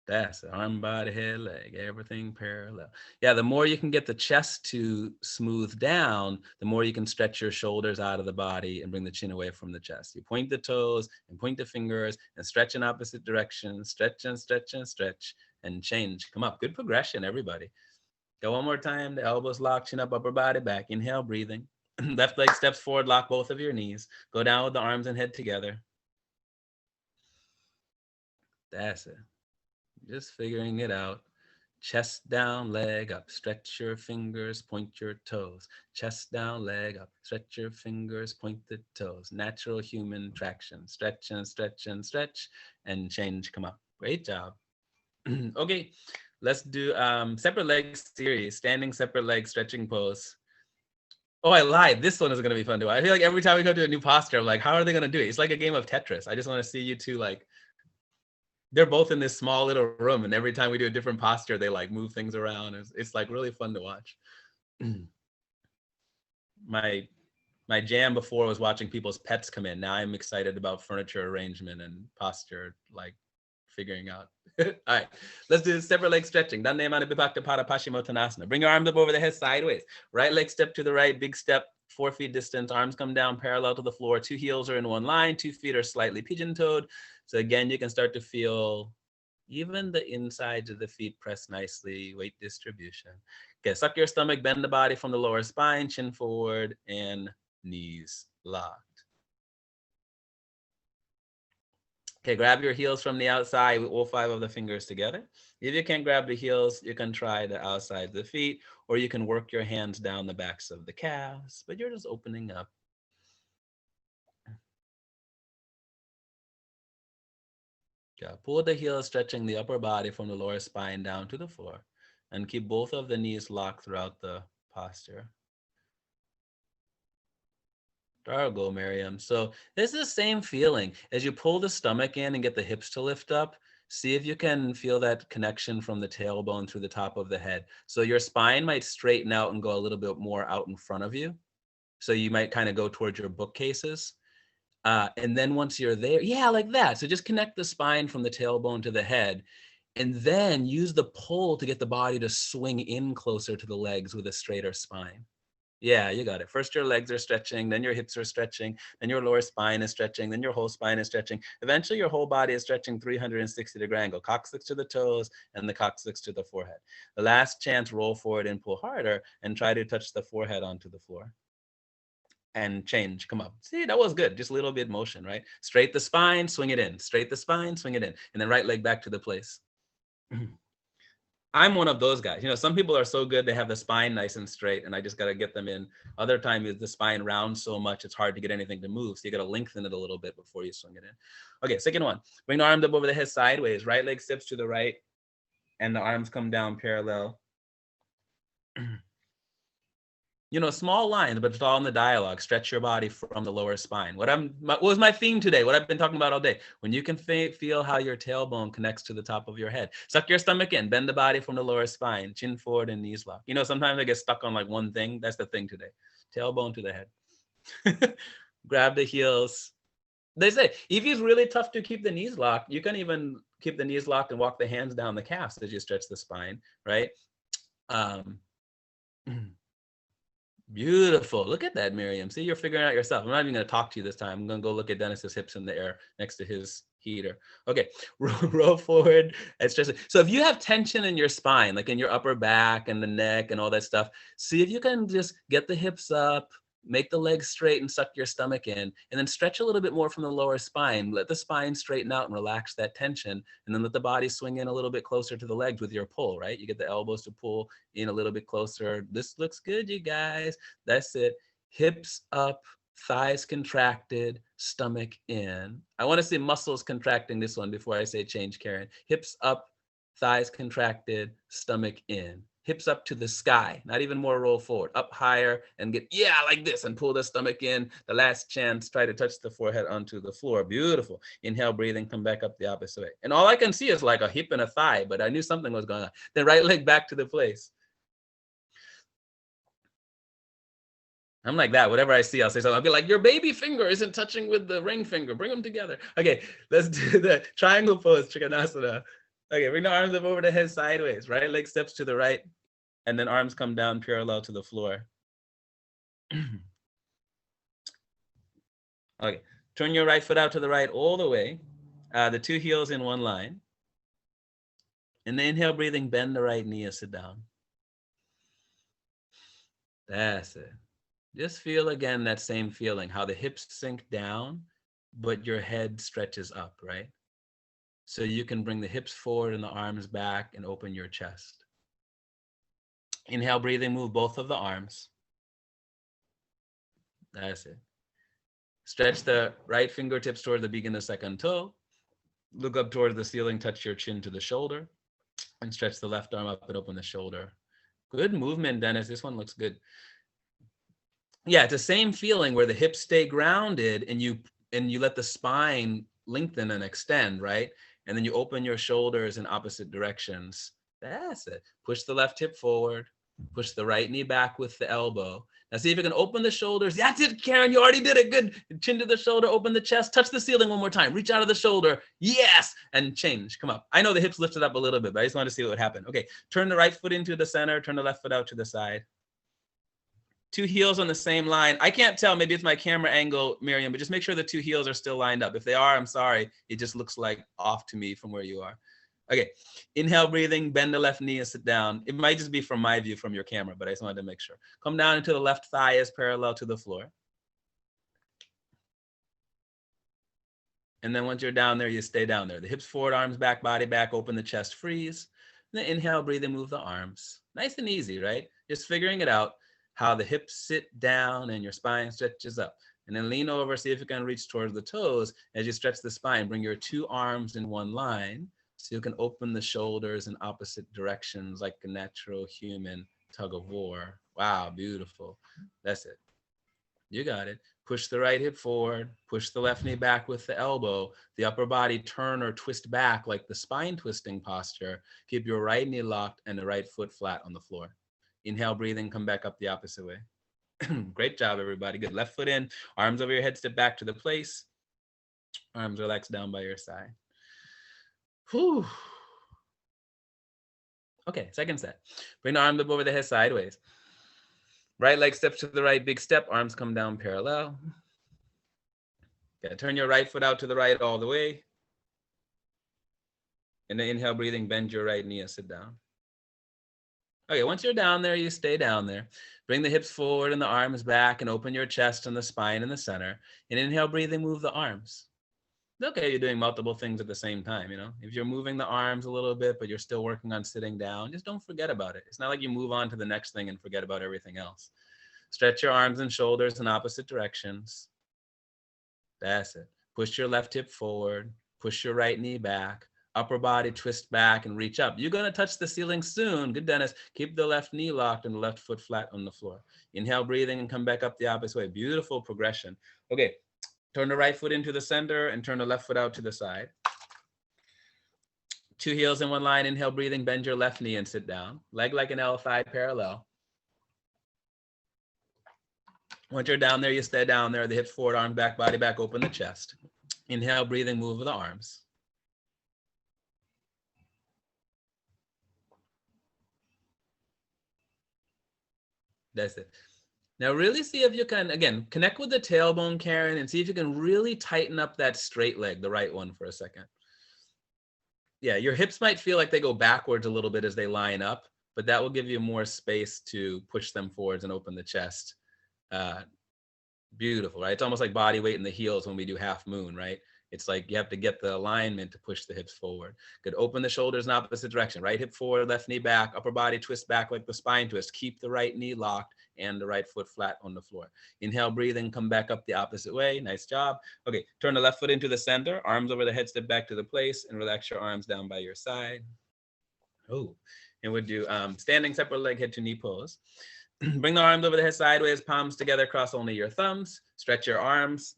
That's it. Arm, body, head, leg, everything parallel. Yeah, the more you can get the chest to smooth down, the more you can stretch your shoulders out of the body and bring the chin away from the chest. You point the toes and point the fingers and stretch in opposite directions, stretch and stretch and stretch and change. Come up. Good progression, everybody. Go one more time. The elbows locked, chin up, upper body back. Inhale, breathing. Left leg steps forward, lock both of your knees. Go down with the arms and head together. That's it. Just figuring it out. Chest down, leg up, stretch your fingers, point your toes. Chest down, leg up, stretch your fingers, point the toes. Natural human traction. Stretch and stretch and stretch and change. Come up. Great job. Okay, let's do separate leg series, standing separate leg stretching pose. Oh, I lied. This one is going to be fun too. I feel like every time we go to a new posture, I'm like, how are they going to do it? It's like a game of Tetris. I just want to see you two like, they're both in this small little room and every time we do a different posture, they like move things around. It's like really fun to watch. My jam before was watching people's pets come in. Now I'm excited about furniture arrangement and posture, like figuring out. All right, let's do separate leg stretching. Dandasana, Pashimottanasana. Bring your arms up over the head sideways. Right leg step to the right, big step, 4 feet distance. Arms come down parallel to the floor. 2 heels are in one line. 2 feet are slightly pigeon-toed. So again, you can start to feel even the insides of the feet press nicely, weight distribution. Okay, suck your stomach, bend the body from the lower spine, chin forward, and knees locked. Okay, grab your heels from the outside with all 5 of the fingers together. If you can't grab the heels, you can try the outside of the feet, or you can work your hands down the backs of the calves, but you're just opening up. Yeah, pull the heels, stretching the upper body from the lower spine down to the floor, and keep both of the knees locked throughout the posture. There we go, Miriam. So this is the same feeling. As you pull the stomach in and get the hips to lift up, see if you can feel that connection from the tailbone through the top of the head. So your spine might straighten out and go a little bit more out in front of you. So you might kind of go towards your bookcases. And then once you're there, yeah, like that. So just connect the spine from the tailbone to the head, and then use the pull to get the body to swing in closer to the legs with a straighter spine. Yeah, you got it. First, your legs are stretching, then your hips are stretching, then your lower spine is stretching, then your whole spine is stretching. Eventually, your whole body is stretching 360-degree angle. Coccyx to the toes and the coccyx to the forehead. The last chance, roll forward and pull harder and try to touch the forehead onto the floor. And change, come up. See, that was good. Just a little bit motion, right? Straight the spine, swing it in. Straight the spine, swing it in. And then right leg back to the place. I'm one of those guys. You know, some people are so good, they have the spine nice and straight, and I just got to get them in. Other time is the spine rounds so much, it's hard to get anything to move. So you got to lengthen it a little bit before you swing it in. Okay, second one. Bring the arms up over the head sideways. Right leg steps to the right, and the arms come down parallel. You know, small lines, but it's all in the dialogue. Stretch your body from the lower spine. What was my theme today? What I've been talking about all day. When you can feel how your tailbone connects to the top of your head. Suck your stomach in. Bend the body from the lower spine. Chin forward and knees locked. You know, sometimes I get stuck on like one thing. That's the thing today. Tailbone to the head. Grab the heels. They say if it's really tough to keep the knees locked, you can even keep the knees locked and walk the hands down the calves as you stretch the spine, right? Beautiful. Look at that, Miriam. See, you're figuring out yourself. I'm not even going to talk to you this time. I'm going to go look at Dennis's hips in the air next to his heater. Okay, roll forward and stretch it. So if you have tension in your spine, like in your upper back and the neck and all that stuff, see if you can just get the hips up, make the legs straight and suck your stomach in, and then stretch a little bit more from the lower spine. Let the spine straighten out and relax that tension, and then let the body swing in a little bit closer to the legs with your pull, right? You get the elbows to pull in a little bit closer. This looks good, you guys. That's it. Hips up, thighs contracted, stomach in. I want to see muscles contracting this one before I say change, Karen. Hips up, thighs contracted, stomach in. Hips up to the sky, not even more roll forward, up higher and get, yeah, like this, and pull the stomach in. The last chance, try to touch the forehead onto the floor. Beautiful. Inhale, breathing, come back up the opposite way. And all I can see is like a hip and a thigh, but I knew something was going on. Then right leg back to the place. I'm like that. Whatever I see, I'll say something. I'll be like, your baby finger isn't touching with the ring finger. Bring them together. Okay, let's do the triangle pose, Trikonasana. Okay, bring the arms up over the head sideways. Right leg steps to the right, and then arms come down parallel to the floor. Okay, turn your right foot out to the right all the way. The two heels in one line. In the inhale, breathing, bend the right knee and sit down. That's it. Just feel again that same feeling, how the hips sink down, but your head stretches up, right? So you can bring the hips forward and the arms back and open your chest. Inhale, breathing, move both of the arms. That's it. Stretch the right fingertips toward the beginning of the second toe. Look up towards the ceiling, touch your chin to the shoulder, and stretch the left arm up and open the shoulder. Good movement, Dennis. This one looks good. Yeah, it's the same feeling where the hips stay grounded and you let the spine lengthen and extend, right? And then you open your shoulders in opposite directions. That's it. Push the left hip forward. Push the right knee back with the elbow. Now see if you can open the shoulders. That's it, Karen. You already did it. Good. Chin to the shoulder. Open the chest. Touch the ceiling one more time. Reach out of the shoulder. Yes. And change. Come up. I know the hips lifted up a little bit, but I just wanted to see what would happen. Okay. Turn the right foot into the center. Turn the left foot out to the side. Two heels on the same line. I can't tell, maybe it's my camera angle, Miriam, but just make sure the two heels are still lined up. If they are, I'm sorry. It just looks like off to me from where you are. Okay, inhale, breathing, bend the left knee and sit down. It might just be from my view from your camera, but I just wanted to make sure. Come down until the left thigh is parallel to the floor. And then once you're down there, you stay down there. The hips forward, arms back, body back, open the chest, freeze. And then inhale, breathe and move the arms. Nice and easy, right? Just figuring it out. How the hips sit down and your spine stretches up. And then lean over, see if you can reach towards the toes. As you stretch the spine, bring your two arms in one line so you can open the shoulders in opposite directions like a natural human tug of war. Wow, beautiful. That's it. You got it. Push the right hip forward, push the left knee back with the elbow, the upper body turn or twist back like the spine twisting posture. Keep your right knee locked and the right foot flat on the floor. Inhale, breathing, come back up the opposite way. Great job, everybody. Good. Left foot in, arms over your head, step back to the place. Arms relax down by your side. Whew. Okay, second set. Bring the arms up over the head sideways. Right leg steps to the right, big step, arms come down parallel. Okay, turn your right foot out to the right all the way. And then inhale, breathing, bend your right knee and sit down. Okay, once you're down there, you stay down there. Bring the hips forward and the arms back and open your chest and the spine in the center. And inhale, breathing, move the arms. Okay, you're doing multiple things at the same time, you know. If you're moving the arms a little bit, but you're still working on sitting down, just don't forget about it. It's not like you move on to the next thing and forget about everything else. Stretch your arms and shoulders in opposite directions. That's it. Push your left hip forward. Push your right knee back. Upper body twist back and reach up. You're going to touch the ceiling soon. Good, Dennis. Keep the left knee locked and the left foot flat on the floor. Inhale, breathing, and come back up the opposite way. Beautiful progression. Okay, turn the right foot into the center and turn the left foot out to the side. 2 heels in 1 line. Inhale, breathing, bend your left knee and sit down. Leg like an L, thigh parallel. Once you're down there, you stay down there. The hips forward, arms back, body back, open the chest. Inhale, breathing, move the arms. That's it. Now really see if you can, again, connect with the tailbone, Karen, and see if you can really tighten up that straight leg, the right one, for a second. Yeah, your hips might feel like they go backwards a little bit as they line up, but that will give you more space to push them forwards and open the chest. Beautiful, right? It's almost like body weight in the heels when we do half moon, right? It's like you have to get the alignment to push the hips forward. Good. Open the shoulders in opposite direction. Right hip forward, left knee back, upper body twist back like the spine twist. Keep the right knee locked and the right foot flat on the floor. Inhale, breathing, come back up the opposite way. Nice job. Okay, turn the left foot into the center, arms over the head, step back to the place, and relax your arms down by your side. Oh, and we'll do standing separate leg, head to knee pose. Bring the arms over the head sideways, palms together, cross only your thumbs. Stretch your arms.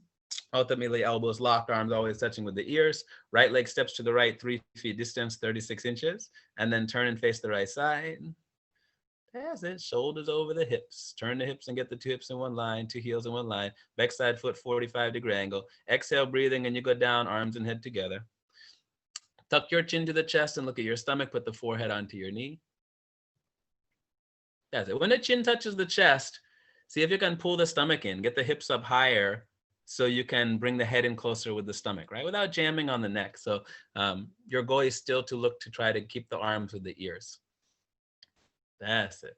Ultimately, elbows locked, arms always touching with the ears. Right leg steps to the right, 3 feet distance, 36 inches. And then turn and face the right side. That's it. Shoulders over the hips. Turn the hips and get the 2 hips in 1 line, 2 heels in 1 line. Backside foot, 45-degree angle. Exhale, breathing, and you go down, arms and head together. Tuck your chin to the chest and look at your stomach. Put the forehead onto your knee. That's it. When the chin touches the chest, see if you can pull the stomach in. Get the hips up higher so you can bring the head in closer with the stomach, right? Without jamming on the neck. So your goal is still to look to try to keep the arms with the ears. That's it.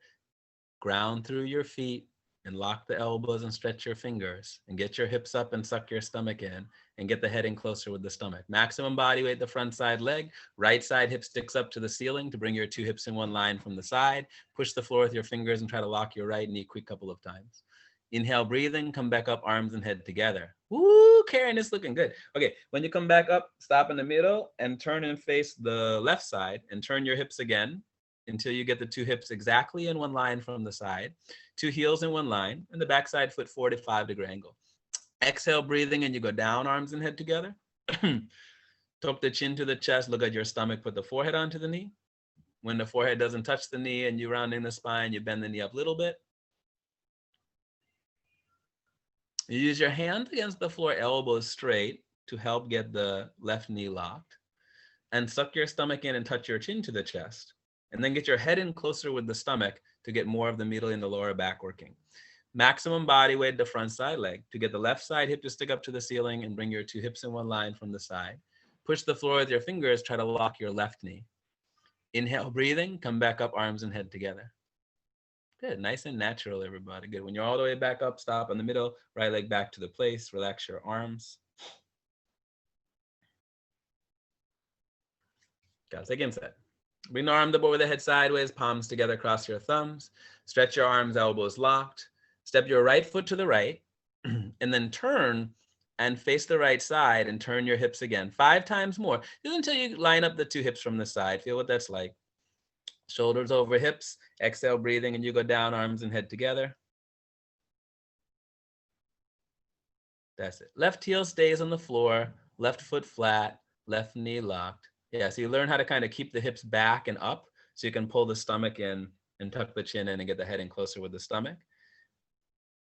Ground through your feet and lock the elbows and stretch your fingers and get your hips up and suck your stomach in and get the head in closer with the stomach. Maximum body weight, the front side leg. Right side hip sticks up to the ceiling to bring your 2 hips in 1 line from the side. Push the floor with your fingers and try to lock your right knee quick couple of times. Inhale, breathing, come back up, arms and head together. Woo, Karen, it's looking good. Okay, when you come back up, stop in the middle and turn and face the left side and turn your hips again until you get the 2 hips exactly in 1 line from the side. 2 heels in 1 line and the backside foot 45-degree angle. Exhale, breathing, and you go down, arms and head together. Tuck the chin to the chest, look at your stomach, put the forehead onto the knee. When the forehead doesn't touch the knee and you're rounding the spine, you bend the knee up a little bit. You use your hand against the floor, elbows straight, to help get the left knee locked. And suck your stomach in and touch your chin to the chest. And then get your head in closer with the stomach to get more of the middle and the lower back working. Maximum body weight, the front side leg, to get the left side hip to stick up to the ceiling and bring your 2 hips in 1 line from the side. Push the floor with your fingers, try to lock your left knee. Inhale, breathing, come back up, arms and head together. Good, nice and natural, everybody. Good. When you're all the way back up, stop in the middle, right leg back to the place, relax your arms. Got second set. Bring the arm up over the head sideways, palms together, cross your thumbs. Stretch your arms, elbows locked. Step your right foot to the right, and then turn and face the right side and turn your hips again 5 times more, just until you line up the 2 hips from the side. Feel what that's like. Shoulders over hips, exhale, breathing, and you go down, arms and head together. That's it. Left heel stays on the floor, left foot flat, left knee locked. Yeah, so you learn how to kind of keep the hips back and up so you can pull the stomach in and tuck the chin in and get the head in closer with the stomach.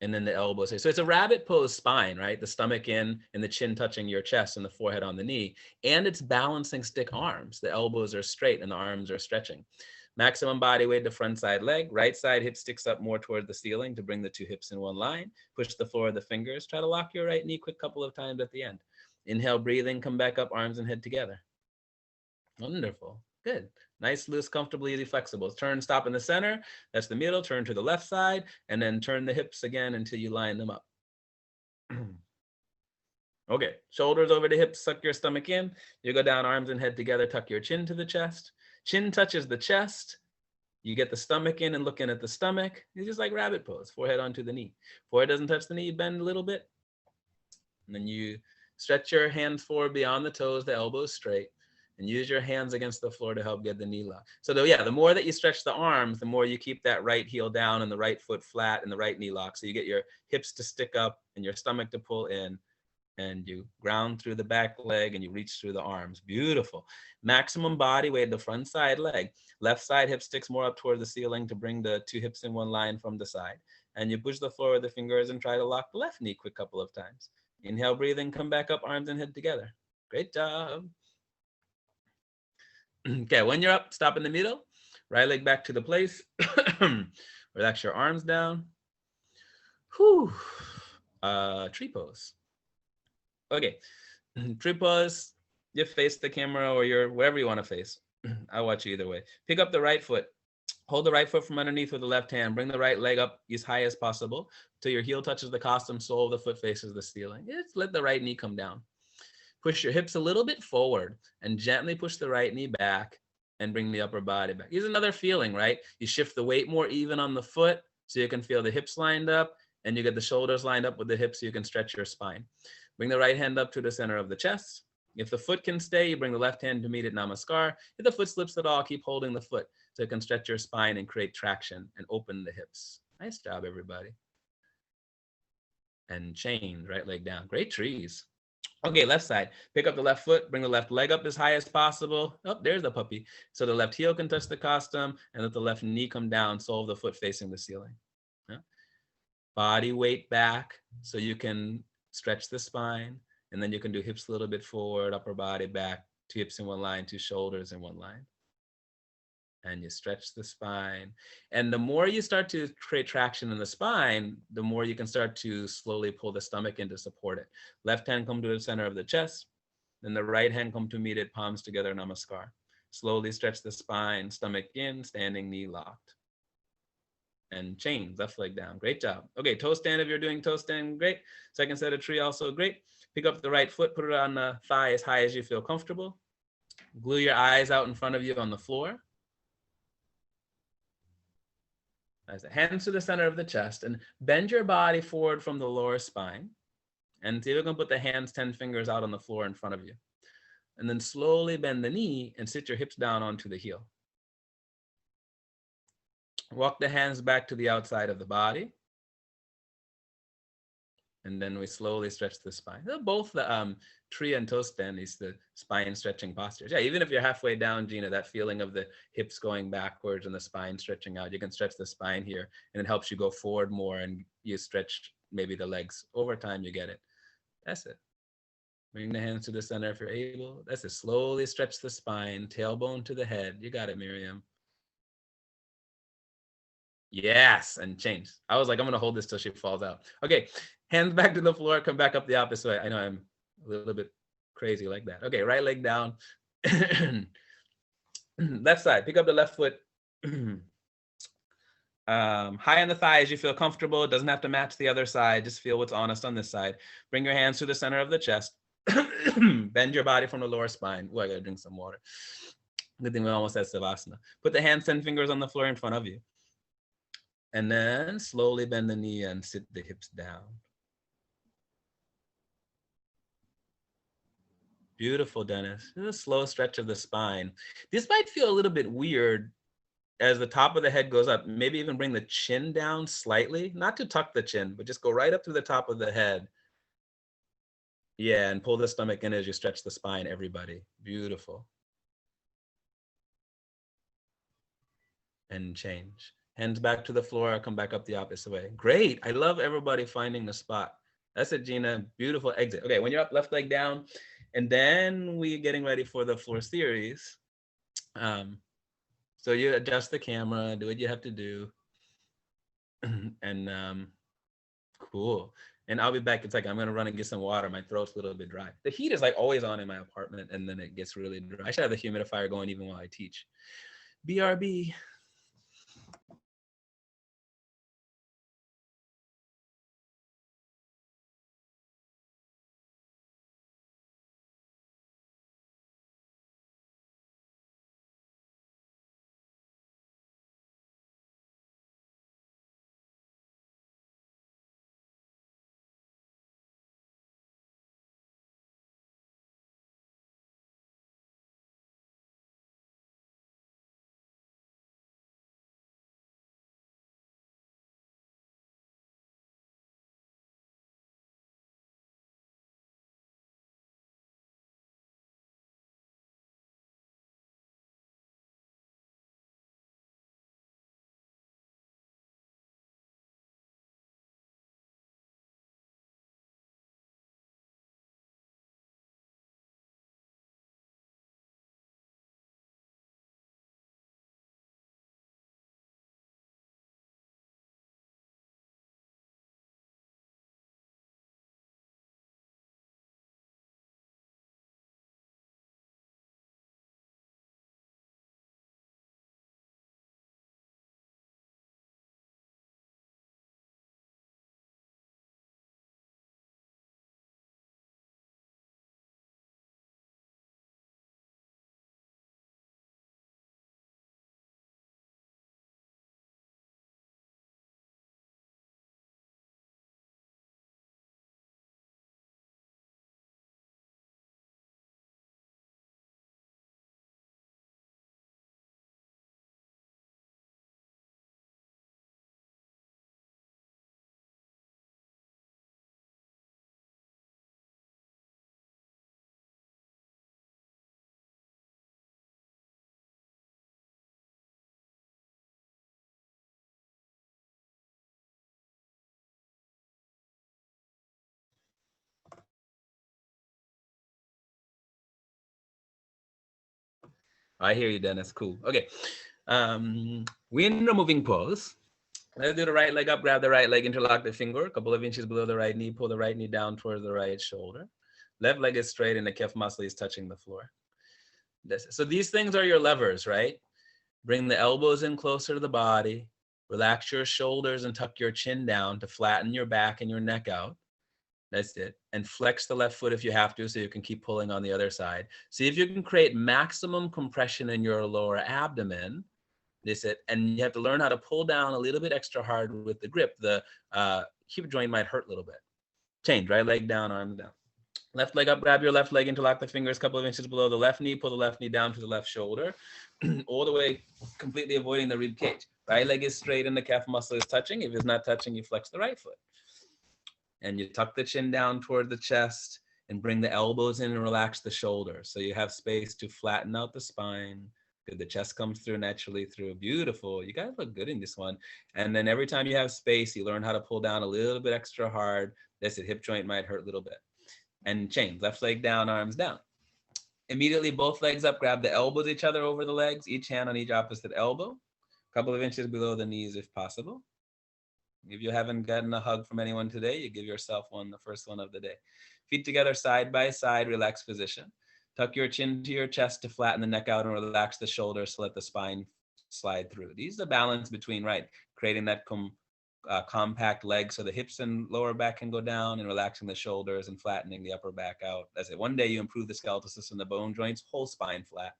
and then the elbows. So it's a rabbit pose spine, right? The stomach in and the chin touching your chest and the forehead on the knee. And it's balancing stick arms. The elbows are straight and the arms are stretching. Maximum body weight to front side leg. Right side hip sticks up more toward the ceiling to bring the two hips in one line. Push the floor of the fingers. Try to lock your right knee quick couple of times at the end. Inhale, breathing, come back up, arms and head together. Wonderful. Good. Nice, loose, comfortable, easy, flexible. Turn, stop in the center. That's the middle. Turn to the left side, and then turn the hips again until you line them up. Okay, shoulders over the hips, suck your stomach in. You go down, arms and head together, tuck your chin to the chest. Chin touches the chest. You get the stomach in and looking at the stomach. It's just like rabbit pose, forehead onto the knee. Forehead doesn't touch the knee, bend a little bit. And then you stretch your hands forward beyond the toes, the elbows straight, and use your hands against the floor to help get the knee lock. So the more that you stretch the arms, the more you keep that right heel down and the right foot flat and the right knee lock. So you get your hips to stick up and your stomach to pull in, and you ground through the back leg and you reach through the arms. Beautiful. Maximum body weight, the front side leg. Left side hip sticks more up toward the ceiling to bring the two hips in one line from the side. And you push the floor with the fingers and try to lock the left knee quick couple of times. Inhale, breathing, come back up, arms and head together. Great job. Okay, when you're up, stop in the middle. Right leg back to the place. Relax your arms down. Whew. Tree pose. Okay, tree pose. You face the camera or you're wherever you want to face. I'll watch you either way. Pick up the right foot. Hold the right foot from underneath with the left hand. Bring the right leg up as high as possible till your heel touches the costum, sole of the foot faces the ceiling. Just let the right knee come down. Push your hips a little bit forward and gently push the right knee back and bring the upper body back. Here's another feeling, right? You shift the weight more even on the foot so you can feel the hips lined up and you get the shoulders lined up with the hips so you can stretch your spine. Bring the right hand up to the center of the chest. If the foot can stay, you bring the left hand to meet at Namaskar. If the foot slips at all, keep holding the foot so you can stretch your spine and create traction and open the hips. Nice job, everybody. And change, right leg down. Great trees. Okay, left side. Pick up the left foot, bring the left leg up as high as possible. Oh, there's the puppy. So the left heel can touch the costum and let the left knee come down, sole of the foot facing the ceiling. Yeah. Body weight back so you can stretch the spine. And then you can do hips a little bit forward, upper body back, two hips in one line, two shoulders in one line. And you stretch the spine. And the more you start to create traction in the spine, the more you can start to slowly pull the stomach in to support it. Left hand come to the center of the chest. Then the right hand come to meet it, palms together, Namaskar. Slowly stretch the spine, stomach in, standing knee locked. And chain, left leg down. Great job. Okay, toe stand if you're doing toe stand, great. Second set of tree, also great. Pick up the right foot, put it on the thigh as high as you feel comfortable. Glue your eyes out in front of you on the floor. Hands to the center of the chest and bend your body forward from the lower spine. And see if you can put the hands 10 fingers out on the floor in front of you. And then slowly bend the knee and sit your hips down onto the heel. Walk the hands back to the outside of the body. And then we slowly stretch the spine. Both the tree and toe stand is the spine stretching postures. Yeah, even if you're halfway down, Gina, that feeling of the hips going backwards and the spine stretching out, you can stretch the spine here and it helps you go forward more and you stretch maybe the legs. Over time, you get it. That's it. Bring the hands to the center if you're able. That's it. Slowly stretch the spine, tailbone to the head. You got it, Miriam. Yes, and change. I was like, I'm going to hold this till she falls out. Okay, hands back to the floor, come back up the opposite way. I know I'm a little bit crazy like that. Okay, right leg down. Left side, pick up the left foot. High on the thigh as you feel comfortable. It doesn't have to match the other side. Just feel what's honest on this side. Bring your hands to the center of the chest. Bend your body from the lower spine. Oh, I gotta drink some water. Good thing we almost had Savasana. Put the hands 10 fingers on the floor in front of you. And then slowly bend the knee and sit the hips down. Beautiful, Dennis. This is a slow stretch of the spine. This might feel a little bit weird as the top of the head goes up. Maybe even bring the chin down slightly, not to tuck the chin, but just go right up to the top of the head. Yeah, and pull the stomach in as you stretch the spine, everybody. Beautiful. And change. Hands back to the floor, come back up the opposite way. Great. I love everybody finding the spot. That's it, Gina. Beautiful exit. Okay, when you're up, left leg down, and then we're getting ready for the floor series. So you adjust the camera, do what you have to do. And cool. And I'll be back in a second. I'm gonna run and get some water. My throat's a little bit dry. The heat is like always on in my apartment, and then it gets really dry. I should have the humidifier going even while I teach. BRB. I hear you, Dennis. Cool. Okay. We're in a moving pose. Let's do the right leg up, grab the right leg, interlock the finger, a couple of inches below the right knee, pull the right knee down towards the right shoulder. Left leg is straight and the calf muscle is touching the floor. So these things are your levers, right? Bring the elbows in closer to the body, relax your shoulders and tuck your chin down to flatten your back and your neck out. That's it. And flex the left foot if you have to, so you can keep pulling on the other side. See if you can create maximum compression in your lower abdomen. That's it. And you have to learn how to pull down a little bit extra hard with the grip. The hip joint might hurt a little bit. Change, right leg down, arms down. Left leg up, grab your left leg, interlock the fingers a couple of inches below the left knee, pull the left knee down to the left shoulder, all the way completely avoiding the rib cage. Right leg is straight and the calf muscle is touching. If it's not touching, you flex the right foot. And you tuck the chin down toward the chest and bring the elbows in and relax the shoulders. So you have space to flatten out the spine. Good. The chest comes through naturally through. Beautiful. You guys look good in this one. And then every time you have space, you learn how to pull down a little bit extra hard. That's it. Hip joint might hurt a little bit. And change. Left leg down, arms down. Immediately both legs up, grab the elbows each other over the legs, each hand on each opposite elbow. A couple of inches below the knees if possible. If you haven't gotten a hug from anyone today, you give yourself one, the first one of the day. Feet together side by side, relaxed position. Tuck your chin to your chest to flatten the neck out and relax the shoulders to let the spine slide through. These are the balance between, right, creating that compact leg so the hips and lower back can go down and relaxing the shoulders and flattening the upper back out. That's it. One day you improve the skeletal system, the bone joints, whole spine flat.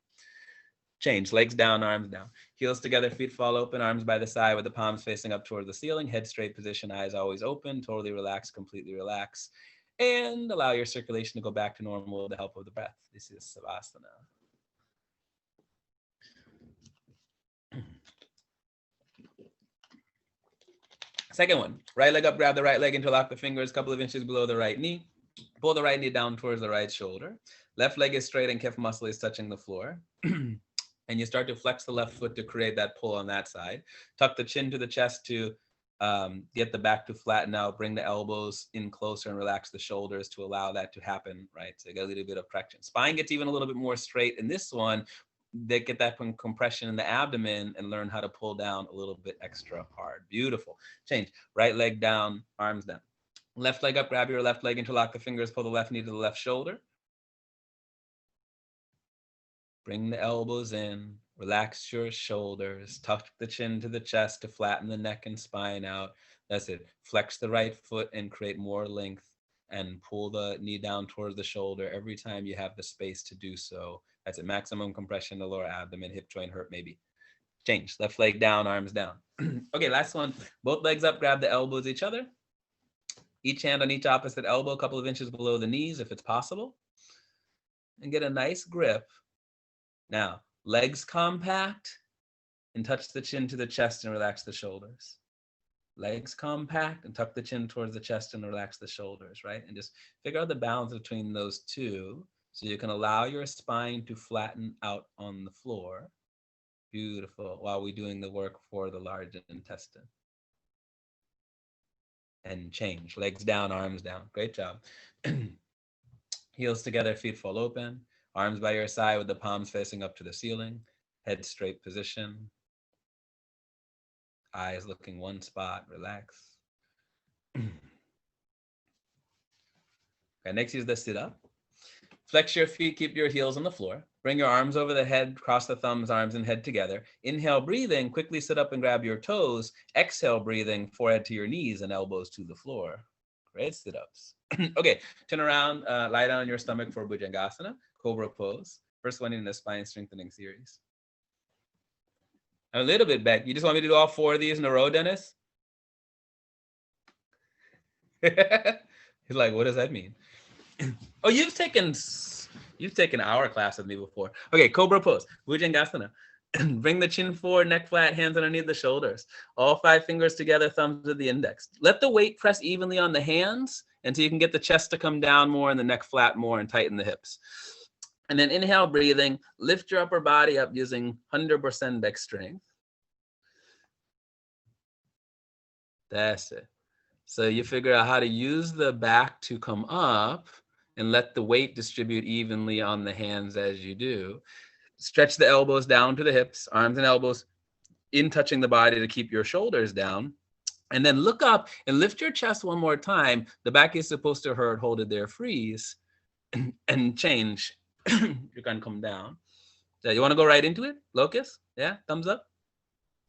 Change, legs down, arms down. Heels together, feet fall open, arms by the side with the palms facing up toward the ceiling, head straight position, eyes always open, totally relax, completely relax. And allow your circulation to go back to normal with the help of the breath. This is Savasana. Second one, right leg up, grab the right leg, interlock the fingers a couple of inches below the right knee. Pull the right knee down towards the right shoulder. Left leg is straight and calf muscle is touching the floor. And you start to flex the left foot to create that pull on that side. Tuck the chin to the chest to get the back to flatten out, bring the elbows in closer and relax the shoulders to allow that to happen, right? So you get a little bit of traction. Spine gets even a little bit more straight in this one. They get that compression in the abdomen and learn how to pull down a little bit extra hard. Beautiful. Change. Right leg down, arms down. Left leg up, grab your left leg, interlock the fingers, pull the left knee to the left shoulder. Bring the elbows in, relax your shoulders, tuck the chin to the chest to flatten the neck and spine out. That's it. Flex the right foot and create more length and pull the knee down towards the shoulder every time you have the space to do so. That's it. Maximum compression, the lower abdomen, hip joint hurt maybe. Change. Left leg down, arms down. Okay, last one. Both legs up, grab the elbows each other. Each hand on each opposite elbow, a couple of inches below the knees if it's possible. And get a nice grip. Now, legs compact and touch the chin to the chest and relax the shoulders. Legs compact and tuck the chin towards the chest and relax the shoulders, right? And just figure out the balance between those two so you can allow your spine to flatten out on the floor. Beautiful. While we're doing the work for the large intestine. And change. Legs down, arms down. Great job. Heels together, feet fall open. Arms by your side with the palms facing up to the ceiling. Head straight position. Eyes looking one spot. Relax. Okay, next use the sit up. Flex your feet, keep your heels on the floor. Bring your arms over the head, cross the thumbs, arms and head together. Inhale, breathing, quickly sit up and grab your toes. Exhale, breathing, forehead to your knees and elbows to the floor. Great sit-ups. Okay, turn around, lie down on your stomach for Bujangasana, Cobra pose. First one in the spine strengthening series. A little bit back. You just want me to do all 4 of these in a row, Dennis? He's like, what does that mean? Oh, you've taken our class with me before. Okay, Cobra pose, Bujangasana. Bring the chin forward, neck flat, hands underneath the shoulders. All 5 fingers together, thumbs to the index. Let the weight press evenly on the hands until you can get the chest to come down more and the neck flat more and tighten the hips. And then inhale, breathing, lift your upper body up using 100% back strength. That's it. So you figure out how to use the back to come up and let the weight distribute evenly on the hands as you do. Stretch the elbows down to the hips, arms and elbows in touching the body to keep your shoulders down. And then look up and lift your chest one more time. The back is supposed to hurt, hold it there, freeze, and change. You're gonna come down. So you wanna go right into it? Locust? Yeah, thumbs up?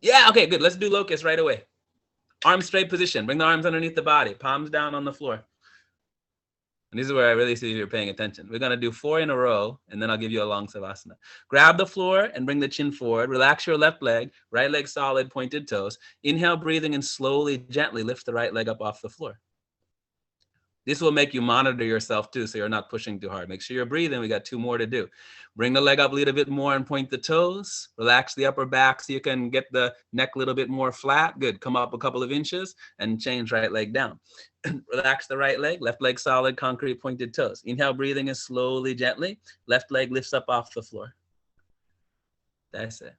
Yeah, okay, good. Let's do locust right away. Arm straight position. Bring the arms underneath the body, palms down on the floor. And this is where I really see if you're paying attention. We're gonna do 4 in a row, and then I'll give you a long Savasana. Grab the floor and bring the chin forward. Relax your left leg, right leg solid, pointed toes. Inhale, breathing, and slowly, gently lift the right leg up off the floor. This will make you monitor yourself too, so you're not pushing too hard. Make sure you're breathing. We got 2 more to do. Bring the leg up a little bit more and point the toes. Relax the upper back so you can get the neck a little bit more flat. Good. Come up a couple of inches and change right leg down. Relax the right leg, left leg solid, concrete, pointed toes. Inhale, breathing, and slowly, gently. Left leg lifts up off the floor. That's it.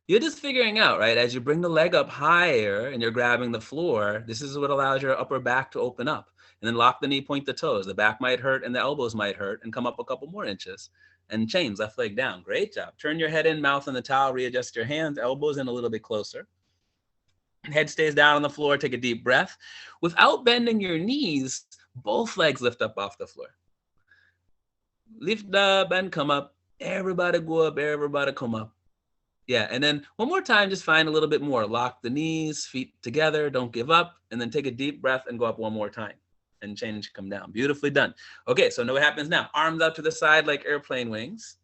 You're just figuring out, right? As you bring the leg up higher and you're grabbing the floor, this is what allows your upper back to open up. And then lock the knee, point the toes. The back might hurt and the elbows might hurt, and come up a couple more inches. And change, left leg down. Great job. Turn your head in, mouth on the towel, readjust your hands, elbows in a little bit closer. Head stays down on the floor, take a deep breath. Without bending your knees, both legs lift up off the floor. Lift up and come up. Everybody go up, everybody come up. Yeah, and then one more time, just find a little bit more. Lock the knees, feet together, don't give up, and then take a deep breath and go up one more time. And change, come down. Beautifully done. Okay, so know what happens now. Arms out to the side like airplane wings.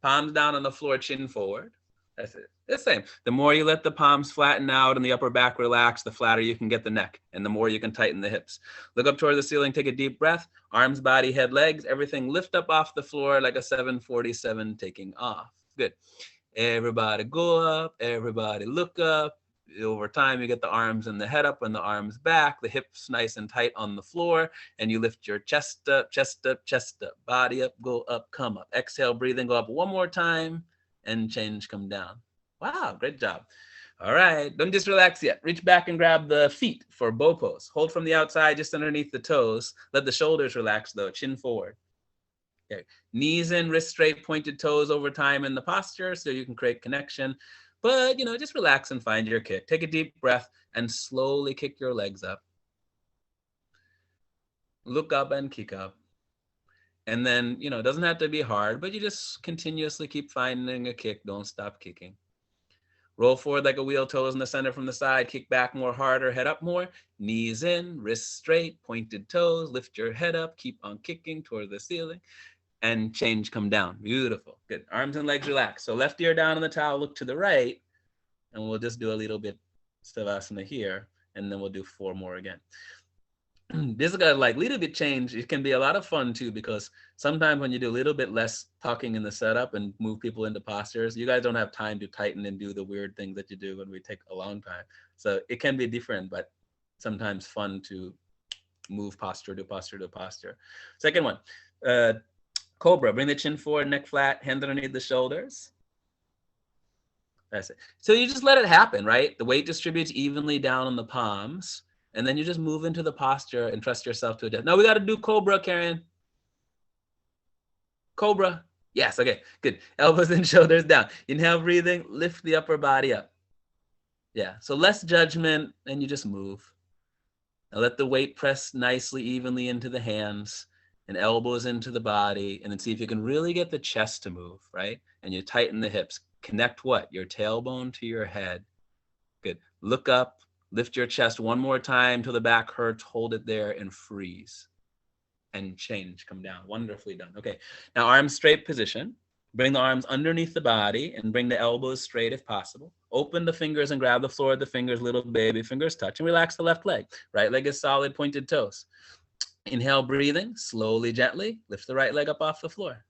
Palms down on the floor, chin forward. That's it. The same. The more you let the palms flatten out and the upper back relax, the flatter you can get the neck, and the more you can tighten the hips. Look up toward the ceiling, take a deep breath. Arms, body, head, legs, everything lift up off the floor like a 747 taking off. Good. Everybody go up, everybody look up. Over time, you get the arms and the head up and the arms back, the hips nice and tight on the floor, and you lift your chest up, chest up, chest up, body up, go up, come up. Exhale, breathing, go up one more time, and change, come down. Wow, great job. All right, don't just relax yet. Reach back and grab the feet for bow pose. Hold from the outside, just underneath the toes. Let the shoulders relax though, chin forward. Okay. Knees in, wrists straight, pointed toes over time in the posture so you can create connection. But, just relax and find your kick. Take a deep breath and slowly kick your legs up. Look up and kick up. And then, it doesn't have to be hard, but you just continuously keep finding a kick. Don't stop kicking. Roll forward like a wheel, toes in the center from the side. Kick back more harder, head up more. Knees in, wrists straight, pointed toes. Lift your head up. Keep on kicking toward the ceiling. And change, come down. Beautiful. Good. Arms and legs relax. So left ear down on the towel, look to the right. And we'll just do a little bit Savasana here. And then we'll do 4 more again. This is a little bit change. It can be a lot of fun too, because sometimes when you do a little bit less talking in the setup and move people into postures, you guys don't have time to tighten and do the weird things that you do when we take a long time. So it can be different, but sometimes fun to move posture to posture to posture. Second one, Cobra. Bring the chin forward, neck flat, hands underneath the shoulders. That's it. So you just let it happen, right? The weight distributes evenly down on the palms. And then you just move into the posture and trust yourself to adapt. Now we got to do Cobra, Karen. Cobra. Yes, okay, good. Elbows and shoulders down. Inhale, breathing, lift the upper body up. Yeah, so less judgment, and you just move. Now let the weight press nicely, evenly into the hands and elbows into the body, and then see if you can really get the chest to move, right? And you tighten the hips. Connect what? Your tailbone to your head. Good. Look up. Lift your chest one more time till the back hurts. Hold it there and freeze. And change, come down. Wonderfully done. Okay, now arms straight position. Bring the arms underneath the body and bring the elbows straight if possible. Open the fingers and grab the floor with the fingers, little baby fingers touch, and relax the left leg. Right leg is solid, pointed toes. Inhale, breathing, slowly, gently. Lift the right leg up off the floor.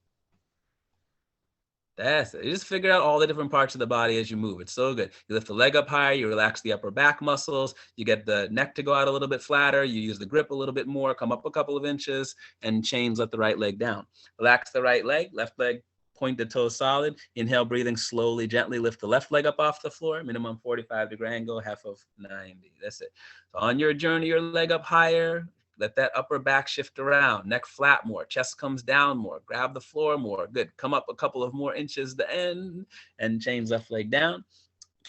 That's it. You just figure out all the different parts of the body as you move. It's so good. You lift the leg up higher, you relax the upper back muscles, you get the neck to go out a little bit flatter, you use the grip a little bit more, come up a couple of inches, and change, let the right leg down. Relax the right leg, left leg, point the toes solid. Inhale, breathing slowly, gently, lift the left leg up off the floor, minimum 45-degree angle, half of 90. That's it. So on your journey, your leg up higher. Let that upper back shift around, neck flat more, chest comes down more, grab the floor more. Good. Come up a couple of more inches the end and change left leg down.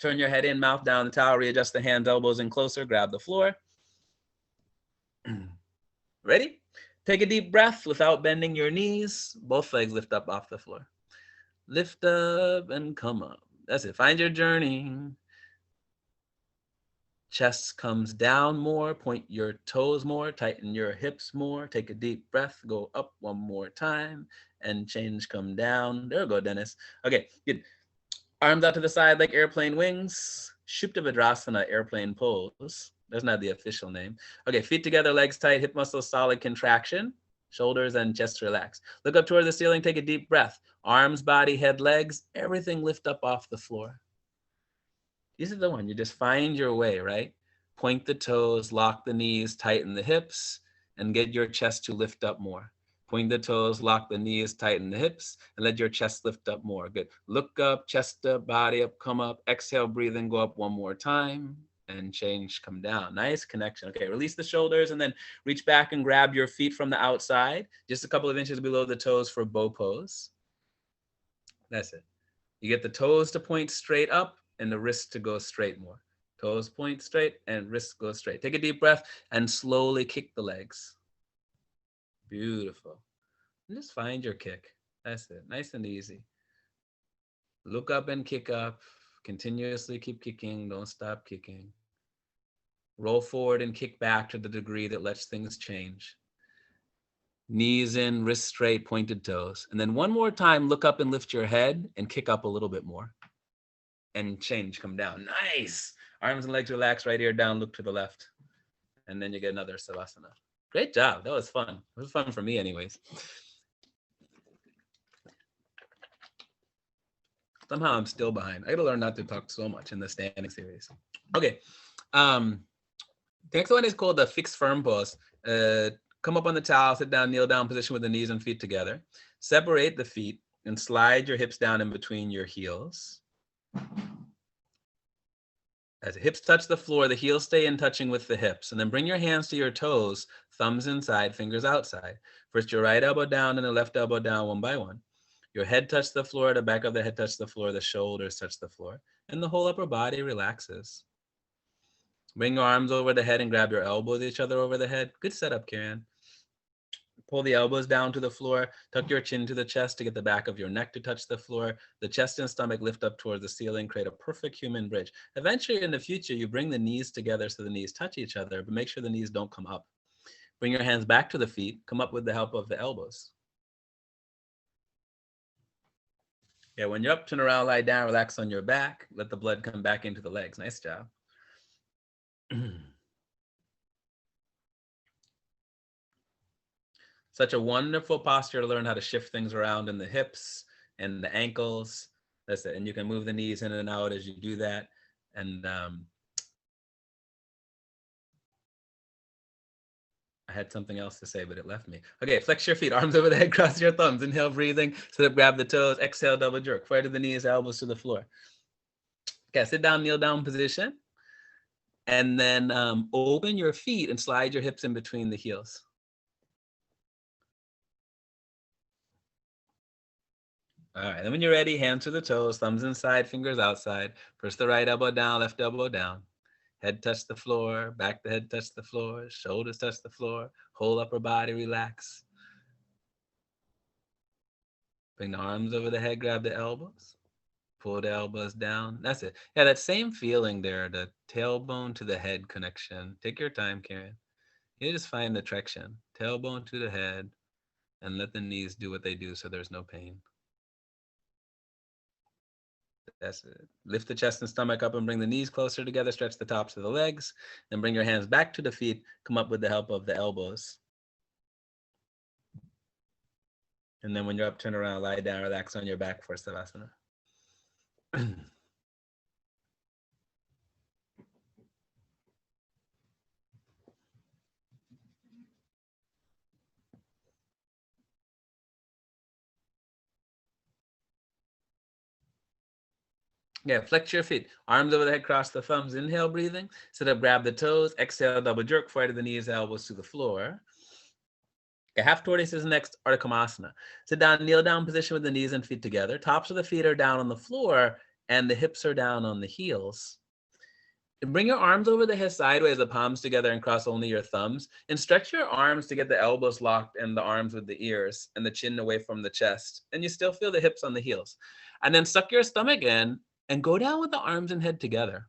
Turn your head in, mouth down the towel, readjust the hands, elbows in closer, grab the floor. Ready? Take a deep breath without bending your knees. Both legs lift up off the floor. Lift up and come up. That's it. Find your journey. Chest comes down more, point your toes more, tighten your hips more, take a deep breath, go up one more time, and change, come down. There we go, Dennis. Okay, good. Arms out to the side like airplane wings. Supta airplane pose. That's not the official name. Okay, feet together, legs tight, hip muscles solid, contraction. Shoulders and chest relax. Look up toward the ceiling, take a deep breath. Arms, body, head, legs, everything lift up off the floor. This is the one. You just find your way, right? Point the toes, lock the knees, tighten the hips, and get your chest to lift up more. Point the toes, lock the knees, tighten the hips, and let your chest lift up more. Good. Look up, chest up, body up, come up. Exhale, breathe in, go up one more time, and change, come down. Nice connection. Okay, release the shoulders, and then reach back and grab your feet from the outside, just a couple of inches below the toes for bow pose. That's it. You get the toes to point straight up, and the wrist to go straight more. Toes point straight and wrists go straight. Take a deep breath and slowly kick the legs. Beautiful. And just find your kick. That's it. Nice and easy. Look up and kick up. Continuously keep kicking. Don't stop kicking. Roll forward and kick back to the degree that lets things change. Knees in, wrists straight, pointed toes. And then one more time, look up and lift your head and kick up a little bit more. And change, come down. Nice. Arms and legs relax, right ear down, look to the left. And then you get another Savasana. Great job. That was fun. It was fun for me anyways. Somehow I'm still behind. I gotta learn not to talk so much in the standing series. Okay. The next one is called the fixed firm pose. Come up on the towel, sit down, kneel down position with the knees and feet together. Separate the feet. and slide your hips down in between your heels. As the hips touch the floor, the heels stay in touching with the hips. And then bring your hands to your toes, thumbs inside, fingers outside. First, your right elbow down and the left elbow down one by one. Your head touches the floor, the back of the head touches the floor, the shoulders touch the floor, and the whole upper body relaxes. Bring your arms over the head and grab your elbows each other over the head. Good setup, Karen. Pull the elbows down to the floor, tuck your chin to the chest to get the back of your neck to touch the floor. The chest and stomach lift up towards the ceiling, create a perfect human bridge. Eventually, in the future, you bring the knees together so the knees touch each other, but make sure the knees don't come up. Bring your hands back to the feet, come up with the help of the elbows. Yeah, when you're up, turn around, lie down, relax on your back, let the blood come back into the legs. Nice job. Such a wonderful posture to learn how to shift things around in the hips and the ankles. That's it. And you can move the knees in and out as you do that. And I had something else to say, but it left me. Okay, flex your feet, arms over the head, cross your thumbs. Inhale, breathing. Sit up, grab the toes. Exhale, double jerk. Flat to the knees, elbows to the floor. Okay, sit down, kneel down position. And then open your feet and slide your hips in between the heels. All right, then when you're ready, hands to the toes, thumbs inside, fingers outside. First the right elbow down, left elbow down. Head touch the floor, back the head touch the floor, shoulders touch the floor, whole upper body relax. Bring the arms over the head, grab the elbows. Pull the elbows down. That's it. Yeah, that same feeling there, the tailbone to the head connection. Take your time, Karen. You just find the traction. Tailbone to the head, and let the knees do what they do so there's no pain. That's it. Lift the chest and stomach up and bring the knees closer together. Stretch the tops of the legs. Then bring your hands back to the feet. Come up with the help of the elbows. And then when you're up, turn around, lie down, relax on your back for Savasana. Yeah, flex your feet. Arms over the head, cross the thumbs. Inhale, breathing. Sit up, grab the toes. Exhale, double jerk, forward to the knees, elbows to the floor. Okay, half tortoise is next, Ardha Kamasana. Sit down, kneel down position with the knees and feet together. Tops of the feet are down on the floor and the hips are down on the heels. And bring your arms over the head sideways, the palms together, and cross only your thumbs. And stretch your arms to get the elbows locked and the arms with the ears and the chin away from the chest. And you still feel the hips on the heels. And then suck your stomach in and go down with the arms and head together.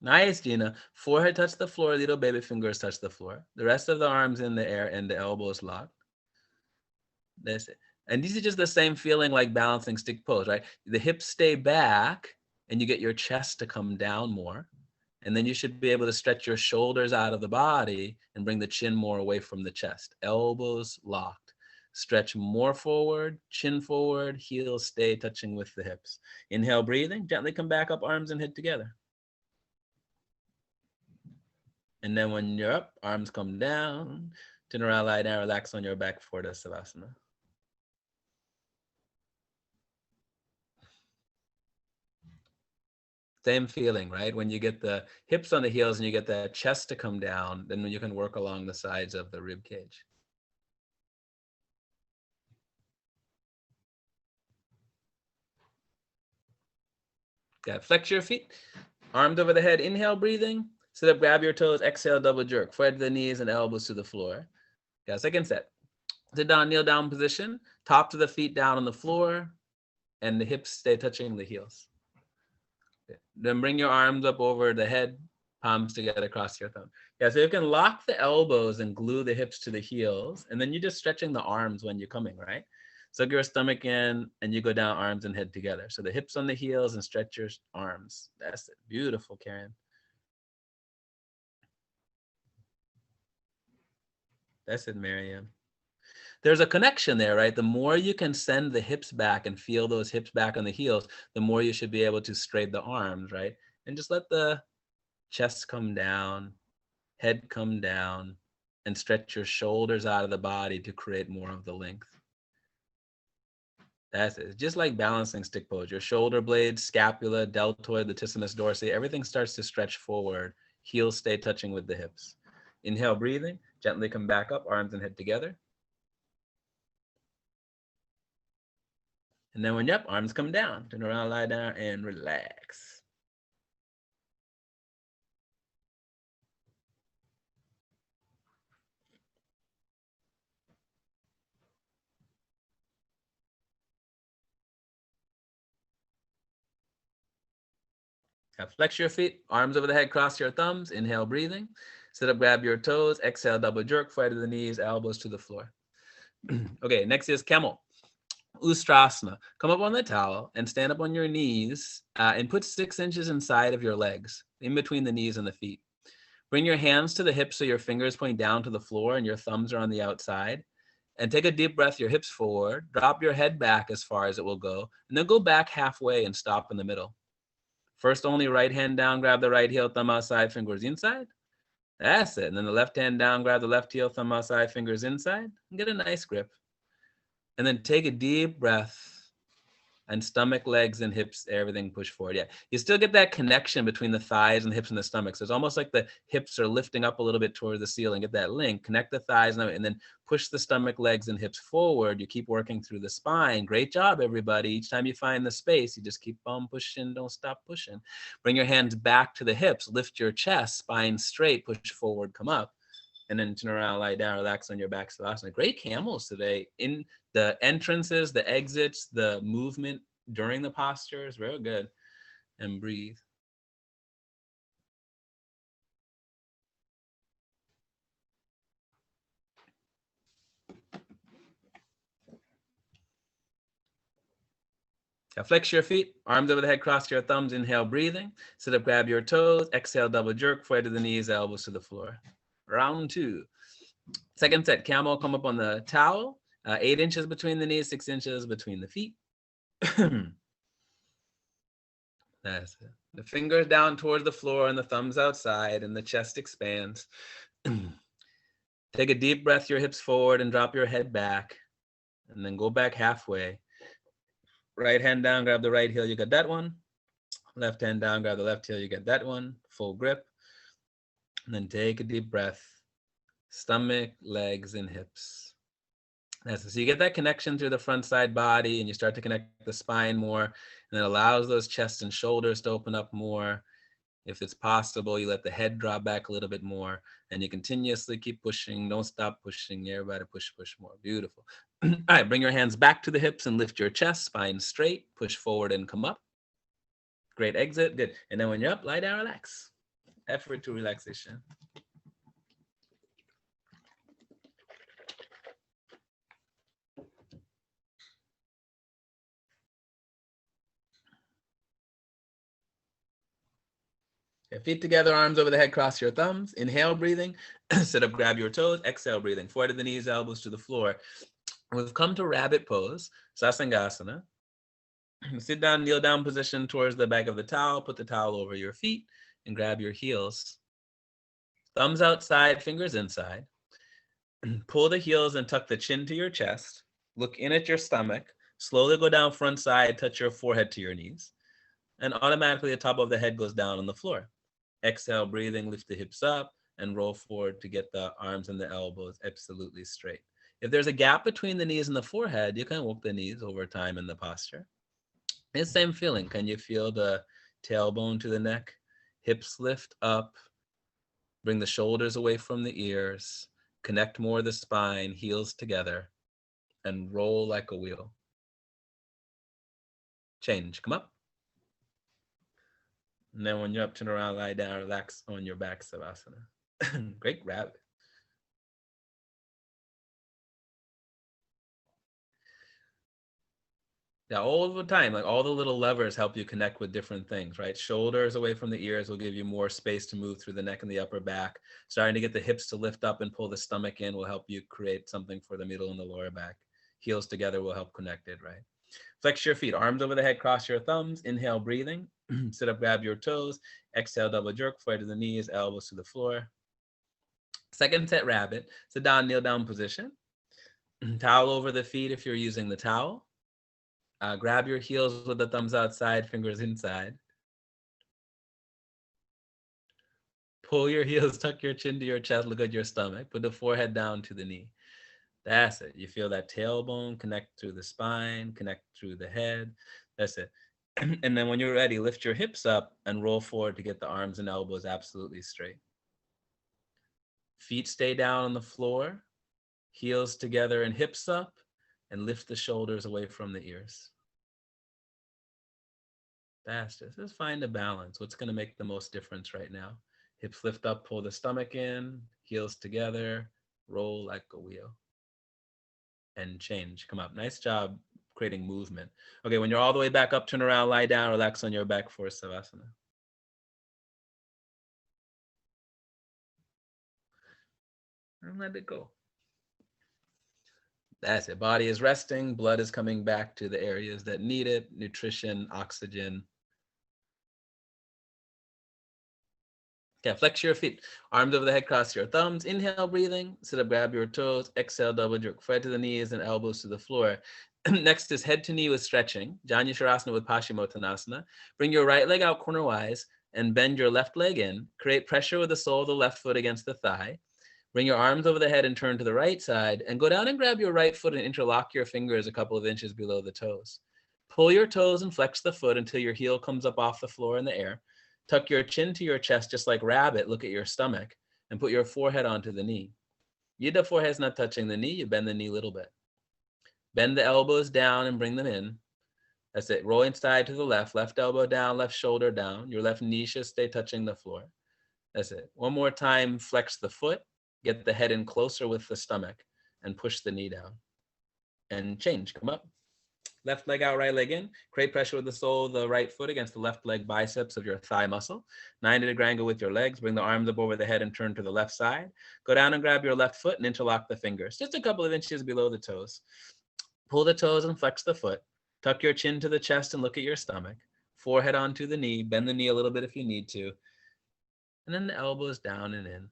Nice, Gina. Forehead touch the floor, little baby fingers touch the floor. The rest of the arms in the air and the elbows locked. That's it. And these are just the same feeling like balancing stick pose, right? The hips stay back and you get your chest to come down more. And then you should be able to stretch your shoulders out of the body and bring the chin more away from the chest. Elbows locked. Stretch more forward, chin forward, heels stay touching with the hips. Inhale, breathing, gently come back up, arms and head together. And then when you're up, arms come down, turn around, lie down, relax on your back for the Savasana. Same feeling, right? When you get the hips on the heels and you get the chest to come down, then you can work along the sides of the rib cage. Okay, flex your feet, arms over the head, inhale, breathing. Sit up, grab your toes, exhale, double jerk. Forehead to the knees and elbows to the floor. Okay, second set. Sit down, kneel down position. Top of the feet down on the floor and the hips stay touching the heels. Okay. Then bring your arms up over the head, palms together across your thumb. Yeah, so you can lock the elbows and glue the hips to the heels. And then you're just stretching the arms when you're coming, right? Suck your stomach in and you go down, arms and head together. So the hips on the heels and stretch your arms. That's it. Beautiful, Karen. That's it, Marianne. There's a connection there, right? The more you can send the hips back and feel those hips back on the heels, the more you should be able to straighten the arms, right? And just let the chest come down, head come down, and stretch your shoulders out of the body to create more of the length. That's it. It's just like balancing stick pose. Your shoulder blades, scapula, deltoid, latissimus dorsi, everything starts to stretch forward. Heels stay touching with the hips. Inhale, breathing. Gently come back up, arms and head together. And then when you're up, arms come down. Turn around, lie down, and relax. Now flex your feet, arms over the head, cross your thumbs. Inhale, breathing. Sit up, grab your toes. Exhale, double jerk, foot to the knees, elbows to the floor. Okay, next is camel. Ustrasana. Come up on the towel and stand up on your knees and put 6 inches inside of your legs, in between the knees and the feet. Bring your hands to the hips so your fingers point down to the floor and your thumbs are on the outside. And take a deep breath, your hips forward. Drop your head back as far as it will go. And then go back halfway and stop in the middle. First, only right hand down, grab the right heel, thumb outside, fingers inside. That's it. And then the left hand down, grab the left heel, thumb outside, fingers inside. And get a nice grip. And then take a deep breath and stomach, legs, and hips, everything push forward. Yeah, you still get that connection between the thighs and the hips and the stomach. So it's almost like the hips are lifting up a little bit toward the ceiling. Get that link, connect the thighs, and then push the stomach, legs, and hips forward. You keep working through the spine. Great job, everybody. Each time you find the space, you just keep on pushing, don't stop pushing. Bring your hands back to the hips, lift your chest, spine straight, push forward, come up. And then turn around, lie down, relax on your back, Savasana. Great camels today. In the entrances, the exits, the movement during the postures, real good. And breathe. Now flex your feet, arms over the head, cross your thumbs, inhale, breathing. Sit up, grab your toes, exhale, double jerk, foot to the knees, elbows to the floor. Round 2. Second set, camel, come up on the towel, 8 inches between the knees, 6 inches between the feet. That's it. The fingers down towards the floor and the thumbs outside and the chest expands. Take a deep breath, your hips forward and drop your head back. And then go back halfway. Right hand down, grab the right heel, you got that one. Left hand down, grab the left heel, you got that one. Full grip. And then take a deep breath. Stomach, legs, and hips. That's it. So you get that connection through the front side body and you start to connect the spine more, and it allows those chest and shoulders to open up more. If it's possible, you let the head drop back a little bit more and you continuously keep pushing. Don't stop pushing. Everybody push more. Beautiful. All right, bring your hands back to the hips and lift your chest, spine straight, push forward and come up. Great exit, good. And then when you're up, lie down, relax. Effort to relaxation. Feet together, arms over the head, cross your thumbs. Inhale, breathing. Sit up, grab your toes. Exhale, breathing. Foot to the knees, elbows to the floor. We've come to rabbit pose, Sasangasana. Sit down, kneel down position towards the back of the towel. Put the towel over your feet and grab your heels. Thumbs outside, fingers inside. Pull the heels and tuck the chin to your chest. Look in at your stomach. Slowly go down front side, touch your forehead to your knees. And automatically the top of the head goes down on the floor. Exhale, breathing, lift the hips up and roll forward to get the arms and the elbows absolutely straight. If there's a gap between the knees and the forehead, you can walk the knees over time in the posture. It's the same feeling. Can you feel the tailbone to the neck? Hips lift up. Bring the shoulders away from the ears. Connect more the spine, heels together, and roll like a wheel. Change. Come up. And then when you're up, turn around, lie down, relax on your back, Savasana. Great rabbit. Yeah, all the time, like all the little levers help you connect with different things, right? Shoulders away from the ears will give you more space to move through the neck and the upper back. Starting to get the hips to lift up and pull the stomach in will help you create something for the middle and the lower back. Heels together will help connect it, right? Flex your feet, arms over the head, cross your thumbs. Inhale, breathing. Sit up, grab your toes. Exhale, double jerk, foot to the knees, elbows to the floor. Second set, rabbit. Sit down, kneel down position. Towel over the feet if you're using the towel. Grab your heels with the thumbs outside, fingers inside. Pull your heels, tuck your chin to your chest, look at your stomach. Put the forehead down to the knee. That's it. You feel that tailbone connect through the spine, connect through the head. That's it. And then when you're ready, lift your hips up and roll forward to get the arms and elbows absolutely straight. Feet stay down on the floor, heels together and hips up, and lift the shoulders away from the ears. That's it. Just find a balance. What's going to make the most difference right now? Hips lift up, pull the stomach in, heels together, roll like a wheel. And change. Come up. Nice job creating movement. Okay, when you're all the way back up, turn around, lie down, relax on your back for Savasana. And let it go. That's it. Body is resting. Blood is coming back to the areas that need it. Nutrition, oxygen. Okay, flex your feet. Arms over the head, cross your thumbs. Inhale, breathing. Sit up, grab your toes. Exhale, double jerk. Foot to the knees and elbows to the floor. Next is head to knee with stretching. Janja Sharasana with Pashimottanasana. Bring your right leg out cornerwise and bend your left leg in. Create pressure with the sole of the left foot against the thigh. Bring your arms over the head and turn to the right side. And go down and grab your right foot and interlock your fingers a couple of inches below the toes. Pull your toes and flex the foot until your heel comes up off the floor in the air. Tuck your chin to your chest just like rabbit. Look at your stomach and put your forehead onto the knee. The forehead's not touching the knee. You bend the knee a little bit. Bend the elbows down and bring them in. That's it. Roll inside to the left. Left elbow down, left shoulder down. Your left knee should stay touching the floor. That's it. One more time, flex the foot. Get the head in closer with the stomach and push the knee down. And change. Come up. Left leg out, right leg in. Create pressure with the sole of the right foot against the left leg biceps of your thigh muscle. 90-degree angle with your legs. Bring the arms up over the head and turn to the left side. Go down and grab your left foot and interlock the fingers, just a couple of inches below the toes. Pull the toes and flex the foot. Tuck your chin to the chest and look at your stomach. Forehead onto the knee. Bend the knee a little bit if you need to. And then the elbows down and in.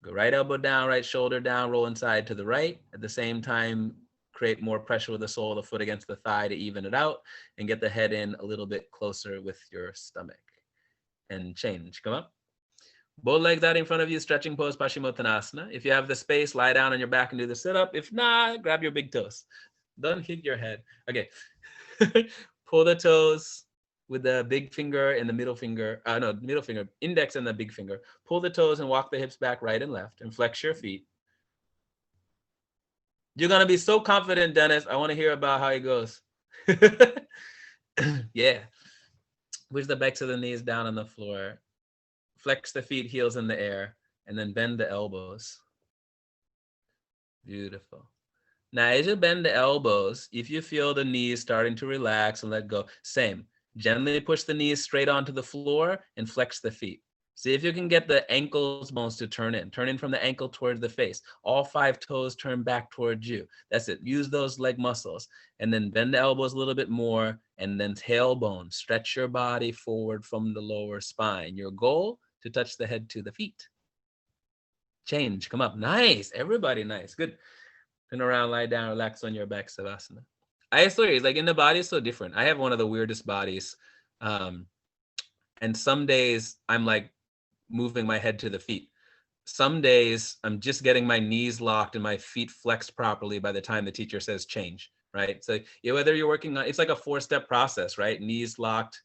Go right elbow down, right shoulder down, roll inside to the right. At the same time, create more pressure with the sole of the foot against the thigh to even it out and get the head in a little bit closer with your stomach. And change. Come up. Both legs out in front of you, stretching pose, Pashimottanasana. If you have the space, lie down on your back and do the sit-up. If not, grab your big toes. Don't hit your head. Okay. Pull the toes with the big finger and the middle finger. Middle finger, index and the big finger. Pull the toes and walk the hips back right and left and flex your feet. You're going to be so confident, Dennis. I want to hear about how it goes. Yeah. Push the backs of the knees down on the floor. Flex the feet, heels in the air, and then bend the elbows. Beautiful. Now, as you bend the elbows, if you feel the knees starting to relax and let go, same. Gently push the knees straight onto the floor and flex the feet. See if you can get the ankles bones to turn in. Turn in from the ankle towards the face. All 5 toes turn back towards you. That's it. Use those leg muscles. And then bend the elbows a little bit more. And then tailbone. Stretch your body forward from the lower spine. Your goal, to touch the head to the feet. Change. Come up. Nice. Everybody nice. Good. Turn around, lie down, relax on your back, Savasana. I swear, it's like in the body is so different. I have one of the weirdest bodies. And some days I'm like moving my head to the feet. Some days I'm just getting my knees locked and my feet flexed properly by the time the teacher says change, right? So whether you're working on, it's like a 4-step process, right? Knees locked,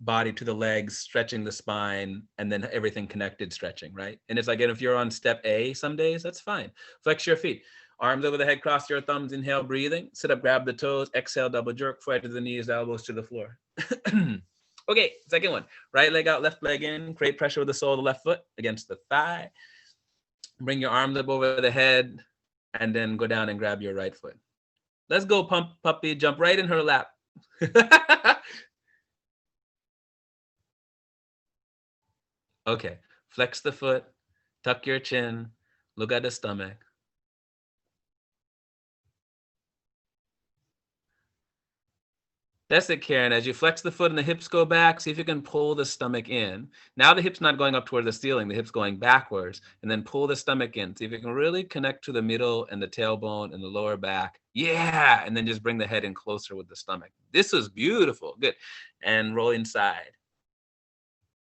body to the legs, stretching the spine, and then everything connected stretching, right? And it's like, and if you're on step A some days, that's fine. Flex your feet. Arms over the head, cross your thumbs, inhale, breathing. Sit up, grab the toes, exhale, double jerk, foot to the knees, elbows to the floor. Okay, second one. Right leg out, left leg in. Create pressure with the sole of the left foot against the thigh. Bring your arms up over the head, and then go down and grab your right foot. Let's go, puppy. Jump right in her lap. Okay, flex the foot, tuck your chin, look at the stomach. That's it, Karen. As you flex the foot and the hips go back, see if you can pull the stomach in. Now the hip's not going up toward the ceiling, the hip's going backwards, and then pull the stomach in. See if you can really connect to the middle and the tailbone and the lower back. Yeah, and then just bring the head in closer with the stomach. This is beautiful. Good. And roll inside.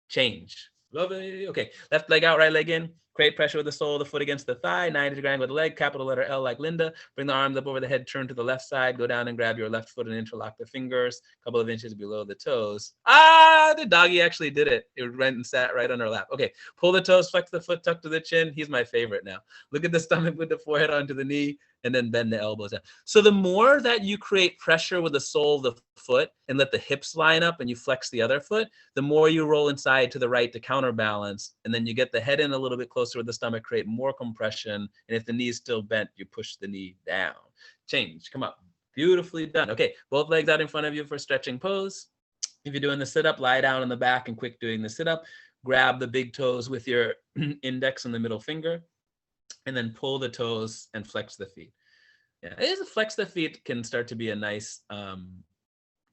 Change. Lovely. Okay, left leg out, right leg in. Create pressure with the sole of the foot against the thigh, 90-degree angle with the leg, capital letter L like Linda. Bring the arms up over the head, turn to the left side, go down and grab your left foot and interlock the fingers, a couple of inches below the toes. Ah, the doggy actually did it. It went and sat right on her lap. Okay, pull the toes, flex the foot, tuck to the chin. He's my favorite now. Look at the stomach with the forehead onto the knee, and then bend the elbows down. So the more that you create pressure with the sole of the foot and let the hips line up and you flex the other foot, the more you roll inside to the right to counterbalance. And then you get the head in a little bit closer with the stomach, create more compression. And if the knee's still bent, you push the knee down. Change, come up. Beautifully done. Okay, both legs out in front of you for stretching pose. If you're doing the sit-up, lie down on the back and quick doing the sit-up. Grab the big toes with your index and the middle finger, and then pull the toes and flex the feet. Yeah, it is flex the feet can start to be a nice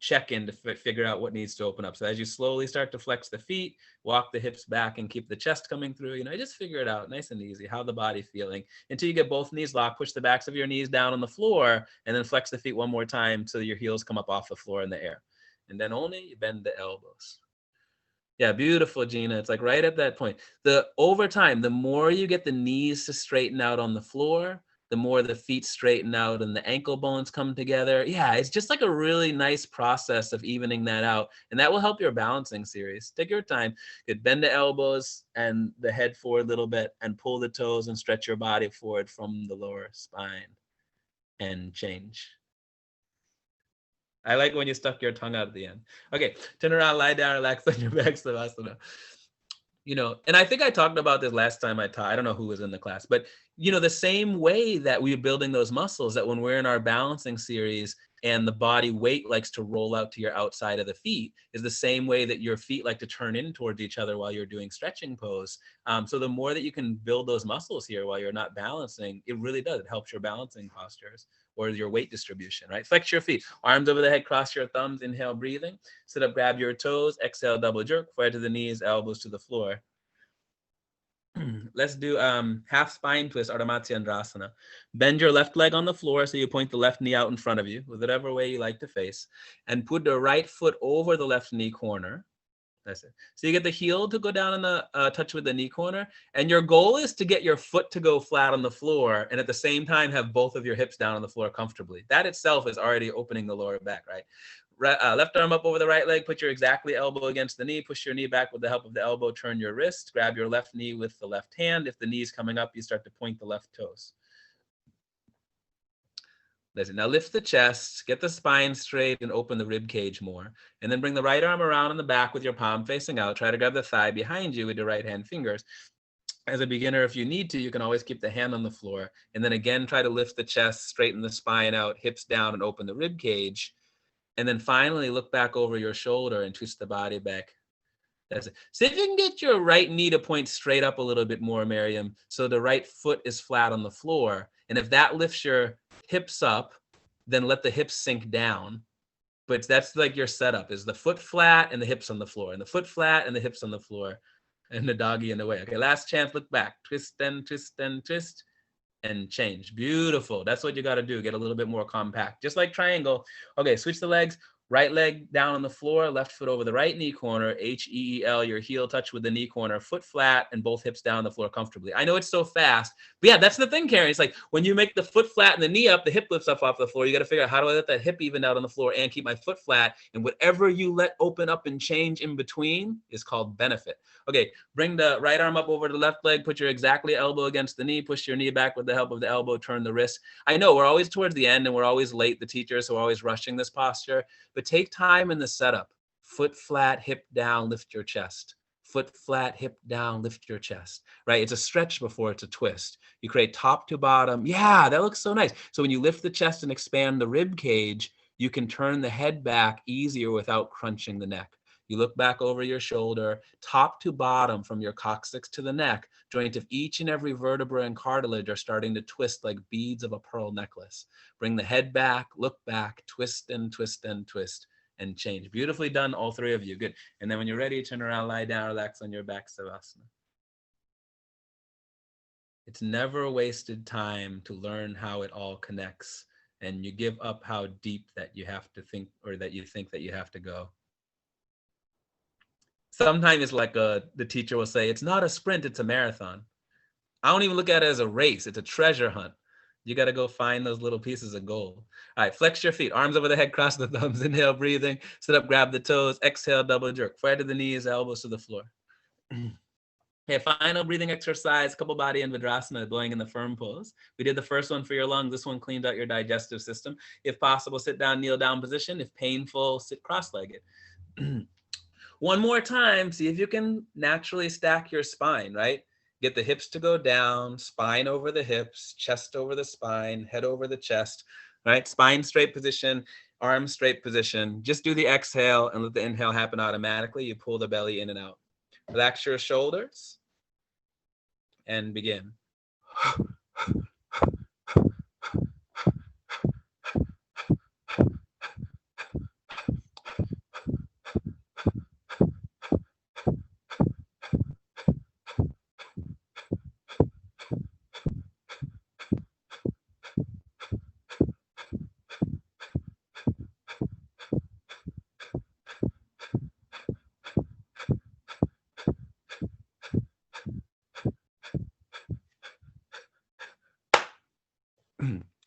check-in to figure out what needs to open up. So as you slowly start to flex the feet, walk the hips back and keep the chest coming through, just figure it out nice and easy. How the body feeling until you get both knees locked, push the backs of your knees down on the floor and then flex the feet one more time so your heels come up off the floor in the air. And then only you bend the elbows. Yeah, beautiful, Gina. It's like right at that point. Over time, the more you get the knees to straighten out on the floor, the more the feet straighten out and the ankle bones come together. Yeah, it's just like a really nice process of evening that out. And that will help your balancing series. Take your time. You bend the elbows and the head forward a little bit and pull the toes and stretch your body forward from the lower spine and change. I like when you stuck your tongue out at the end. Okay, turn around, lie down, relax on your back, Savasana. And I think I talked about this last time I taught. I don't know who was in the class, but the same way that we're building those muscles, that when we're in our balancing series and the body weight likes to roll out to your outside of the feet, is the same way that your feet like to turn in towards each other while you're doing stretching pose. So the more that you can build those muscles here while you're not balancing, it really does. It helps your balancing postures or your weight distribution, right? Flex your feet, arms over the head, cross your thumbs, inhale, breathing. Sit up, grab your toes, exhale, double jerk, forehead to the knees, elbows to the floor. Let's do half spine twist, Ardha Matsyendrasana. Bend your left leg on the floor so you point the left knee out in front of you, with whatever way you like to face, and put the right foot over the left knee corner. That's it. So you get the heel to go down in the touch with the knee corner, and your goal is to get your foot to go flat on the floor, and at the same time have both of your hips down on the floor comfortably. That itself is already opening the lower back, right? Left arm up over the right leg, put your exactly elbow against the knee, push your knee back with the help of the elbow, turn your wrist, grab your left knee with the left hand. If the knee's coming up, you start to point the left toes. Listen, now lift the chest, get the spine straight and open the rib cage more. And then bring the right arm around in the back with your palm facing out. Try to grab the thigh behind you with your right hand fingers. As a beginner, if you need to, you can always keep the hand on the floor. And then again, try to lift the chest, straighten the spine out, hips down and open the rib cage. And then finally look back over your shoulder and twist the body back. That's it. See if you can get your right knee to point straight up a little bit more, Miriam, so the right foot is flat on the floor. And if that lifts your hips up, then let the hips sink down. But that's like your setup, is the foot flat and the hips on the floor, and the foot flat and the hips on the floor, and the doggy in the way. Okay, last chance, look back. Twist and twist and twist and change. Beautiful. That's what you got to do. Get a little bit more compact, just like triangle. Okay, switch the legs. Right leg down on the floor, left foot over the right knee corner, H-E-E-L, your heel touch with the knee corner, foot flat, and both hips down on the floor comfortably. I know it's so fast, but yeah, that's the thing, Karen. It's like when you make the foot flat and the knee up, the hip lifts up off the floor. You got to figure out, how do I let that hip even out on the floor and keep my foot flat? And whatever you let open up and change in between is called benefit. Okay, bring the right arm up over the left leg, put your exactly elbow against the knee, push your knee back with the help of the elbow, turn the wrist. I know we're always towards the end and we're always late, the teachers, so we're always rushing this posture, but take time in the setup. Foot flat, hip down, lift your chest. Foot flat, hip down, lift your chest, right? It's a stretch before it's a twist. You create top to bottom. Yeah, that looks so nice. So when you lift the chest and expand the rib cage, you can turn the head back easier without crunching the neck. You look back over your shoulder, top to bottom, from your coccyx to the neck. Joint of each and every vertebra and cartilage are starting to twist like beads of a pearl necklace. Bring the head back, look back, twist and twist and twist, and change. Beautifully done, all three of you. Good. And then when you're ready, turn around, lie down, relax on your back, Savasana. It's never a wasted time to learn how it all connects, and you give up how deep that you have to think, or that you think that you have to go. Sometimes it's like the teacher will say, it's not a sprint, it's a marathon. I don't even look at it as a race. It's a treasure hunt. You got to go find those little pieces of gold. All right, flex your feet, arms over the head, cross the thumbs. Inhale, breathing. Sit up, grab the toes. Exhale, double jerk. Forehead to the knees, elbows to the floor. Okay, final breathing exercise, couple body and Vidrasana, going in the firm pose. We did the first one for your lungs. This one cleaned out your digestive system. If possible, sit down, kneel down position. If painful, sit cross-legged. One more time, see if you can naturally stack your spine, right? Get the hips to go down, spine over the hips, chest over the spine, head over the chest, right? Spine straight position, arms straight position. Just do the exhale and let the inhale happen automatically. You pull the belly in and out. Relax your shoulders and begin.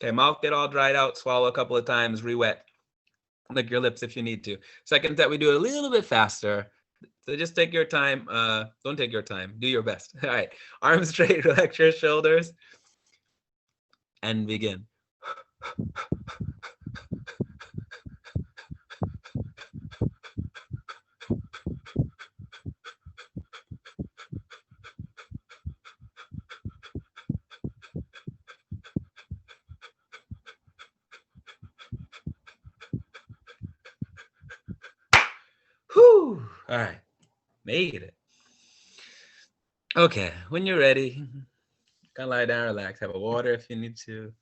Okay, mouth get all dried out, swallow a couple of times, re-wet. Lick your lips if you need to. Second set, we do it a little bit faster. So just take your time. Don't take your time. Do your best. All right, arms straight, relax your shoulders, and begin. Whew. All right, made it. Okay, when you're ready, kind of lie down, relax, have a water if you need to.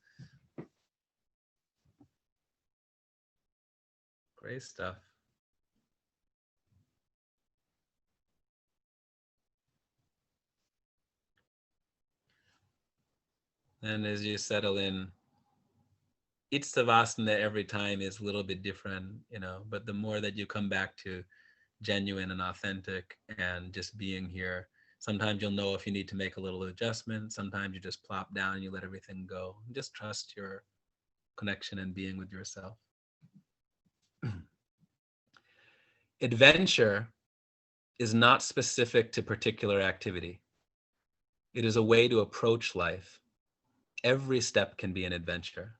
Great stuff. And as you settle in, each Savasana every time is a little bit different, you know, but the more that you come back to genuine and authentic and just being here, sometimes you'll know if you need to make a little adjustment. Sometimes you just plop down and you let everything go. Just trust your connection and being with yourself. Adventure is not specific to particular activity. It is a way to approach life. Every step can be an adventure.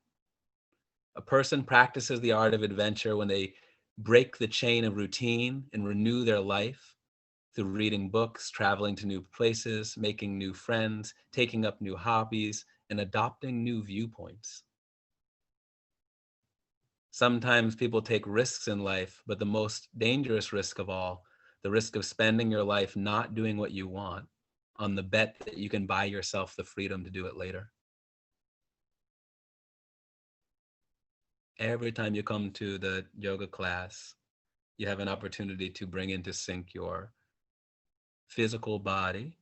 A person practices the art of adventure when they break the chain of routine and renew their life through reading books, traveling to new places, making new friends, taking up new hobbies, and adopting new viewpoints. Sometimes people take risks in life, but the most dangerous risk of all, the risk of spending your life not doing what you want, on the bet that you can buy yourself the freedom to do it later. Every time you come to the yoga class, you have an opportunity to bring into sync your physical body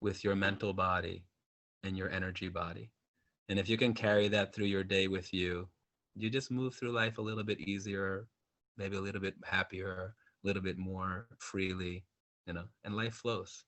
with your mental body and your energy body. And if you can carry that through your day with you, you just move through life a little bit easier, maybe a little bit happier, a little bit more freely, you know, and life flows.